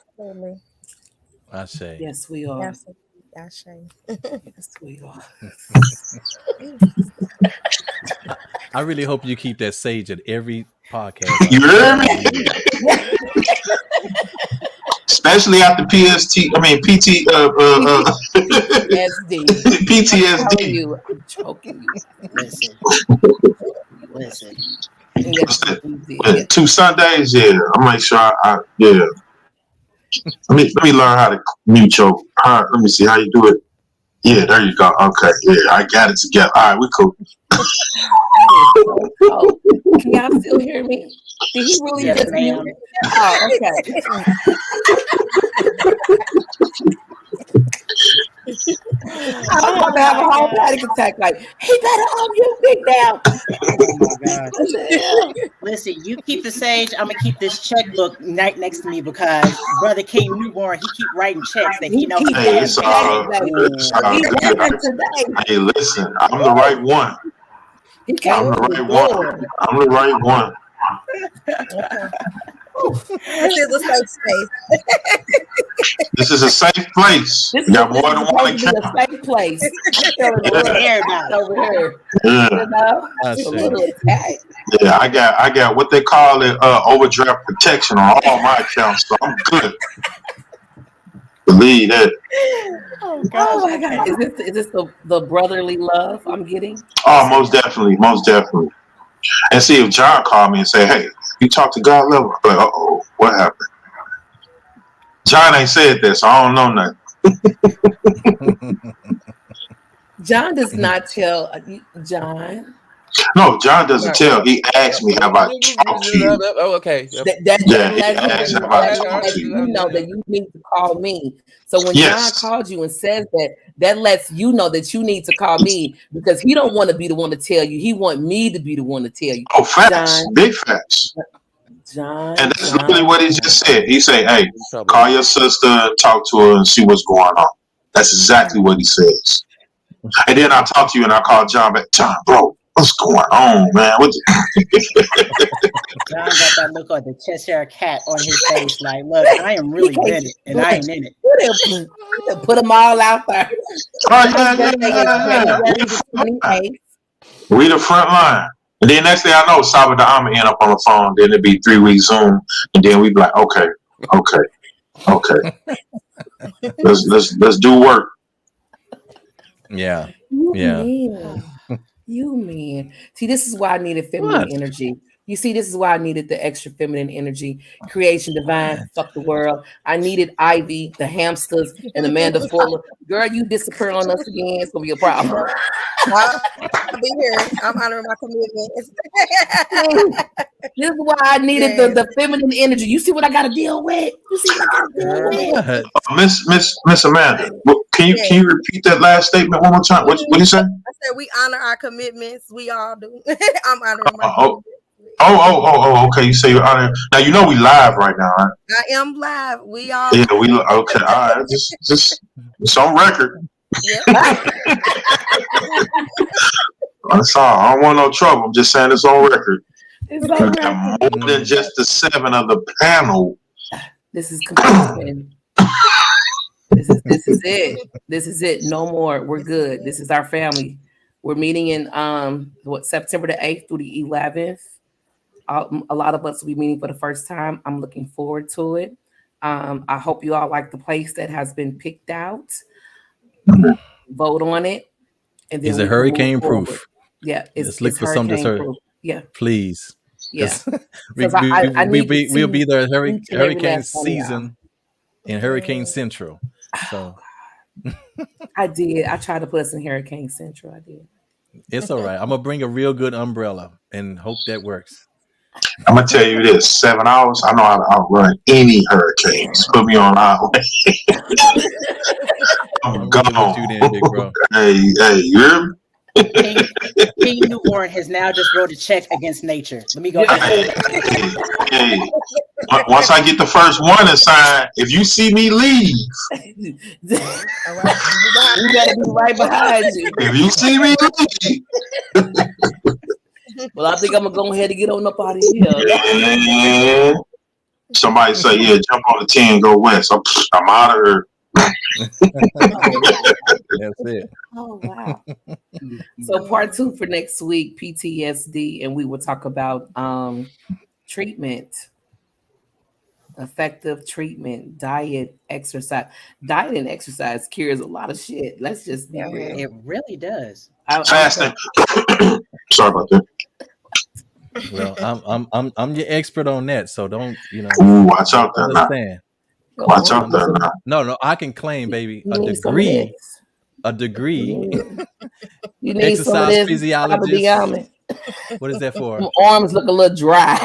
S2: I say.
S3: Yes, we are.
S8: Yes,
S3: we are.
S2: I really hope you keep that sage at every podcast.
S4: You hear me? Especially after PTSD. PTSD.
S3: I'm choking you.
S5: Listen.
S3: Yes,
S4: 2 Sundays, yeah. I'll make sure yeah. Let me learn how to mute your heart. Let me see how you do it. Yeah, there you go. Okay, yeah, I got it together. All right, we cool.
S3: Can y'all still hear me? Did he really just mute me? Oh, okay. I don't want to have a whole panic attack. Like, he better unmute me now.
S5: Oh my God! Listen, you keep the sage. I'm gonna keep this checkbook right next to me because Brother King Newborn, he keep writing checks that he knows.
S4: Hey, it's all good. Hey, listen, I'm the right one. I'm the right one.
S8: This is a safe space.
S4: This is a safe place.
S3: This
S4: you got more than one
S3: is a safe place.
S5: Everybody
S3: over here.
S4: Yeah.
S3: You know? A little attack.
S4: Yeah, I got what they call it overdraft protection on all my accounts, so I'm good. Believe that.
S3: Oh my God! Is this the brotherly love I'm getting?
S4: Oh, most definitely. And see if John called me and say, "Hey, you talk to God level." I'm like, "Uh-oh, what happened?" John ain't said that, so I don't know nothing.
S3: John does not tell John.
S4: No, John doesn't tell. He asked me, "Have I talked to you?"
S6: Oh, okay.
S3: You know that you need to call me. So when John called you and says that lets you know that you need to call me because he don't want to be the one to tell you. He want me to be the one to tell you.
S4: Oh, facts, John, big facts.
S3: John,
S4: and that's literally what he just said. He said, "Hey, call your sister, talk to her, and see what's going on." That's exactly what he says. And then I talk to you, and I call John back. John, bro, what's going on, man?
S5: John got that look like the Cheshire cat on his face. Like, look, I am really in it, and I ain't in it.
S3: Put them all out there.
S4: We the front line. And then next thing I know, Salvador I'ma end up on the phone. Then it'd be 3 weeks Zoom, and then we be like, okay. Let's do work.
S2: Yeah.
S3: You mean. See, this is why I needed feminine energy. You see, this is why I needed the extra feminine energy. Creation Divine, fuck the world. I needed Ivy, the hamsters, and Amanda Fuller. Girl, you disappear on us again, it's gonna be a problem.
S8: I'll be here. I'm honoring my commitment.
S3: This is why I needed the feminine energy. You see what I gotta deal with? You see what I gotta deal with?
S4: Miss Amanda, can you repeat that last statement one more time? What you say?
S8: I said we honor our commitments. We all do. I'm honoring my commitment.
S4: Okay. You say you're honoring. Now you know we live right now, right?
S8: I am live. We all.
S4: Yeah, we okay. All right, just it's on record.
S8: Yeah.
S4: That's all. I don't want no trouble. I'm just saying it's on record. It's on record. More than just the 7 of the panel.
S3: This is completion. This is it. This is it. No more. We're good. This is our family. We're meeting in September the 8th through the 11th. A lot of us will be meeting for the first time. I'm looking forward to it. I hope you all like the place that has been picked out. Vote on it. And then
S2: is it hurricane proof?
S3: Yeah,
S2: let's look for some proof.
S3: Yeah,
S2: please.
S3: Yeah,
S2: we'll be there hurricane season in Hurricane Central. So
S3: I did. I tried to put us in Hurricane Central. I did.
S2: It's all right. I'm gonna bring a real good umbrella and hope that works.
S4: I'm gonna tell you this: 7 hours. I know how to outrun any hurricanes. Put me on highway. I'm gone.
S2: You then, big bro.
S4: Hey, you hear me?
S5: King Newborn has now just wrote a check against nature. Let me go ahead.
S4: Hey, once I get the first one assigned, if you see me leave,
S8: All right.
S3: We gotta be right behind you.
S4: if you see me leave,
S3: Well, I think I'm gonna go ahead and get on up out of here.
S4: man, somebody say, yeah, jump on the 10, go west. I'm out of here.
S2: That's it.
S3: Oh wow. So part 2 for next week, PTSD, and we will talk about treatment, effective treatment, diet, exercise. Diet and exercise cures a lot of shit. Let's just be real.
S5: It really does.
S4: Fasting. Sorry about that.
S2: Well, I'm your expert on that, so don't
S4: Ooh, watch out there now.
S2: understand.
S4: Watch out there now.
S2: No, I can claim, baby, a degree.
S3: You need some of
S2: exercise
S3: this
S2: physiologist. What is that for?
S3: My arms look a little dry.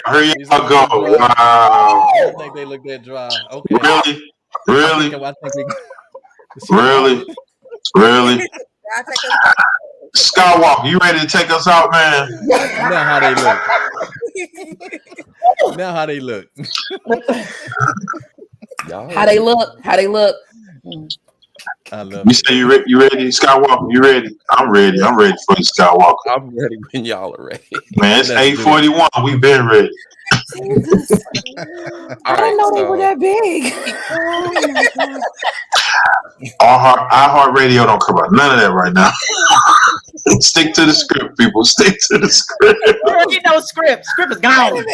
S4: Here y'all go. Wow.
S2: I think they look that dry. Okay.
S4: Really?
S2: I think
S4: Really? Skywalker, you ready to take us out, man?
S2: Now how they look.
S3: How they look.
S2: I love
S4: you say you ready, Skywalker? You ready? I'm ready. I'm ready for you, Skywalker.
S6: I'm ready when y'all are ready.
S4: Man, it's 8:41. We've been ready.
S3: Jesus. I didn't know they were that big.
S4: iHeart Radio don't come out none of that right now. Stick to the script, people. Stick to the script.
S5: You know, script is gone.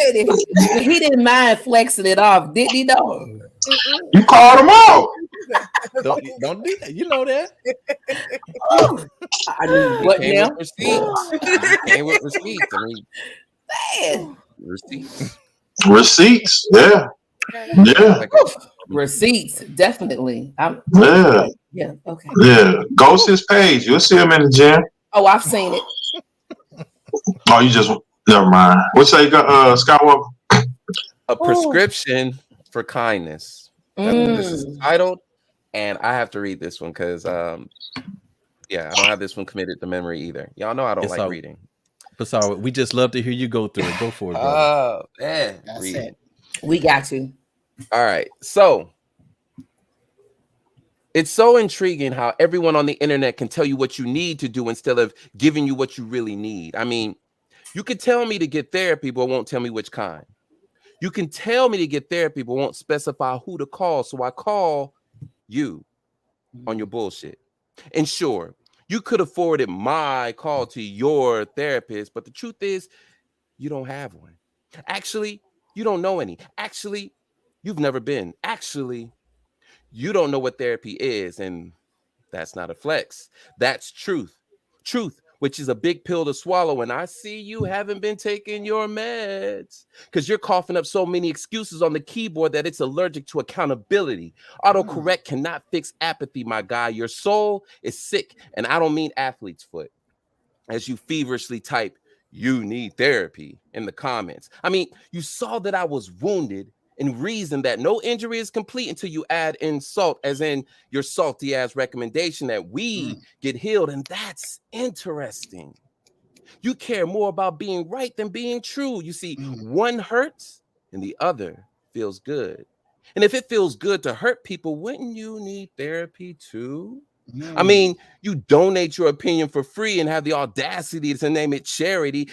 S3: He didn't mind flexing it off, did he? Though
S4: you called him out.
S2: Don't do that. You know that.
S3: I mean, what now?
S6: Came with receipts. I mean,
S3: man.
S4: Receipts. Yeah.
S3: Receipts, definitely.
S4: Yeah.
S3: Okay.
S4: Yeah. Go to his page. You'll see him in the gym.
S3: Oh, I've seen it.
S4: Oh, you just never mind. What's that, Skywalker?
S6: A prescription for kindness. This is titled, and I have to read this one because I don't have this one committed to memory either. Y'all know I don't like reading.
S2: But sorry, we just love to hear you go through it. Go for it, brother.
S6: Oh, man.
S5: That's it.
S3: We got you.
S6: All right. So it's so intriguing how everyone on the internet can tell you what you need to do instead of giving you what you really need. I mean, you could tell me to get therapy, but won't tell me which kind. You can tell me to get therapy, but won't specify who to call. So I call you on your bullshit. And sure, you could have forwarded my call to your therapist, but the truth is, you don't have one. Actually, you don't know any. Actually, you've never been. Actually, you don't know what therapy is, and that's not a flex. That's truth. Truth, which is a big pill to swallow, and I see you haven't been taking your meds because you're coughing up so many excuses on the keyboard that it's allergic to accountability. Autocorrect cannot fix apathy, my guy. Your soul is sick, and I don't mean athlete's foot. As you feverishly type, you need therapy in the comments. I mean, you saw that I was wounded and reason that no injury is complete until you add insult, as in your salty ass recommendation that we get healed. And that's interesting. You care more about being right than being true. You see, one hurts and the other feels good. And if it feels good to hurt people, wouldn't you need therapy too? I mean, you donate your opinion for free and have the audacity to name it charity,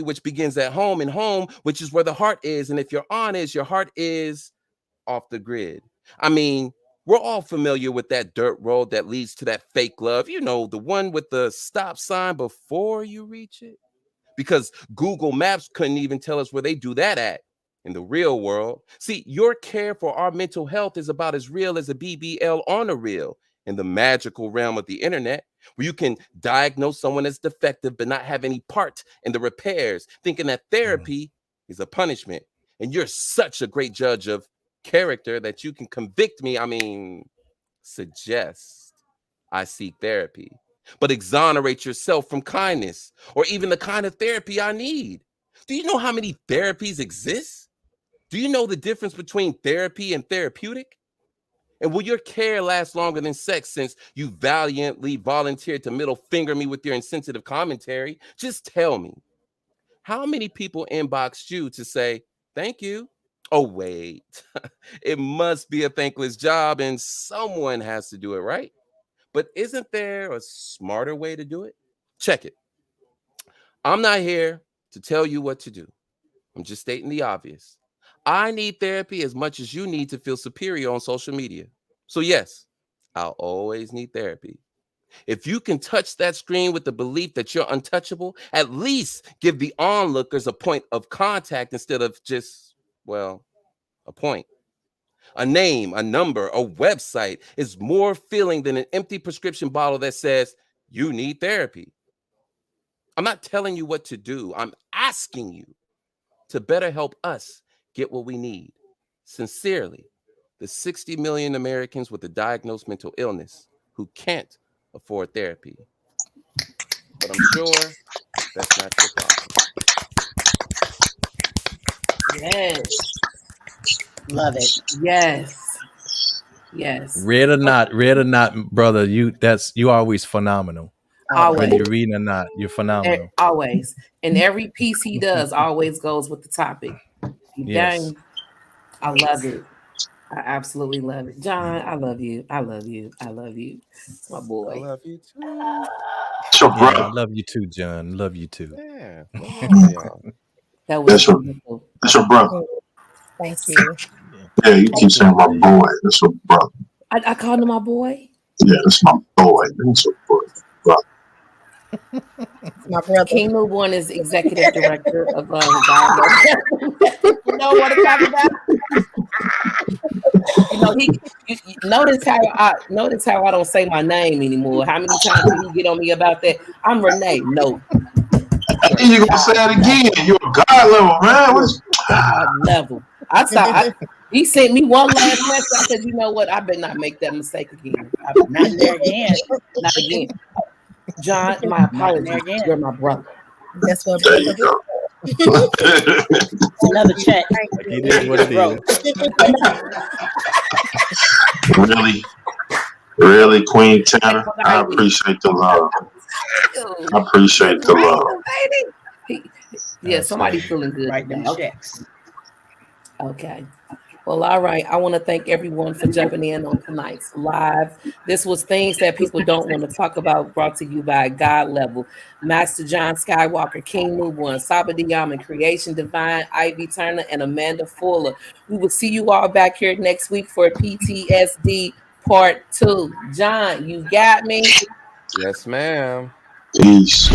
S6: which begins at home, and home, which is where the heart is. And if your honest, your heart is off the grid. I mean, we're all familiar with that dirt road that leads to that fake love. You know, the one with the stop sign before you reach it. Because Google Maps couldn't even tell us where they do that at in the real world. See, your care for our mental health is about as real as a BBL on a reel. In the magical realm of the internet, where you can diagnose someone as defective but not have any part in the repairs, thinking that therapy is a punishment. And you're such a great judge of character that you can convict me. I mean, suggest I seek therapy, but exonerate yourself from kindness or even the kind of therapy I need. Do you know how many therapies exist? Do you know the difference between therapy and therapeutic? And will your care last longer than sex since you valiantly volunteered to middle finger me with your insensitive commentary? Just tell me, how many people inboxed you to say, thank you? Oh, wait, it must be a thankless job and someone has to do it, right? But isn't there a smarter way to do it? Check it. I'm not here to tell you what to do. I'm just stating the obvious. I need therapy as much as you need to feel superior on social media. So yes, I'll always need therapy. If you can touch that screen with the belief that you're untouchable, at least give the onlookers a point of contact instead of just, well, a point. A name, a number, a website is more filling than an empty prescription bottle that says you need therapy. I'm not telling you what to do. I'm asking you to better help us get what we need. Sincerely, the 60 million Americans with a diagnosed mental illness who can't afford therapy. But I'm sure that's not your problem.
S3: Yes.
S5: Love it.
S3: Yes. Yes.
S2: Read or not, brother, you always phenomenal.
S3: Always.
S2: Whether you're reading or not, you're phenomenal.
S3: Always. And every piece he does always goes with the topic.
S2: Yes.
S3: Dang. I love it. I absolutely love it. John, I love you. I love you. I love you. My boy.
S6: I love you too.
S2: I love you too, John. Love you too.
S6: Yeah.
S3: That was
S4: wonderful. That's your brother.
S8: Thank you.
S4: Yeah, you keep saying my boy. That's your brother.
S3: I called him my boy.
S4: Yeah, that's my boy. That's your boy.
S8: My brother.
S3: King Move One is executive director of God. You know what I'm talking about? Notice how I don't say my name anymore. How many times did he get on me about that? I'm Renee. No.
S4: You gonna say that again? You're a God level, man. What's
S3: God level? He sent me one last message. I said, you know what? I better not make that mistake again.
S5: Not there again.
S3: Not again. John, my apologies. You're my brother.
S8: That's what
S4: there you go.
S5: Another check.
S2: It is what it is.
S4: Really, Queen Tanner, I appreciate the love. I appreciate the love.
S3: Yeah, somebody feeling good.
S5: Write them checks.
S3: Okay. Well, all right. I want to thank everyone for jumping in on tonight's live. This was Things That People Don't Want to Talk About, brought to you by God Level, Master John Skywalker, King One, Saba Diamond, Creation Divine, Ivy Turner, and Amanda Fuller. We will see you all back here next week for PTSD Part 2. John, you got me?
S6: Yes, ma'am.
S4: Peace.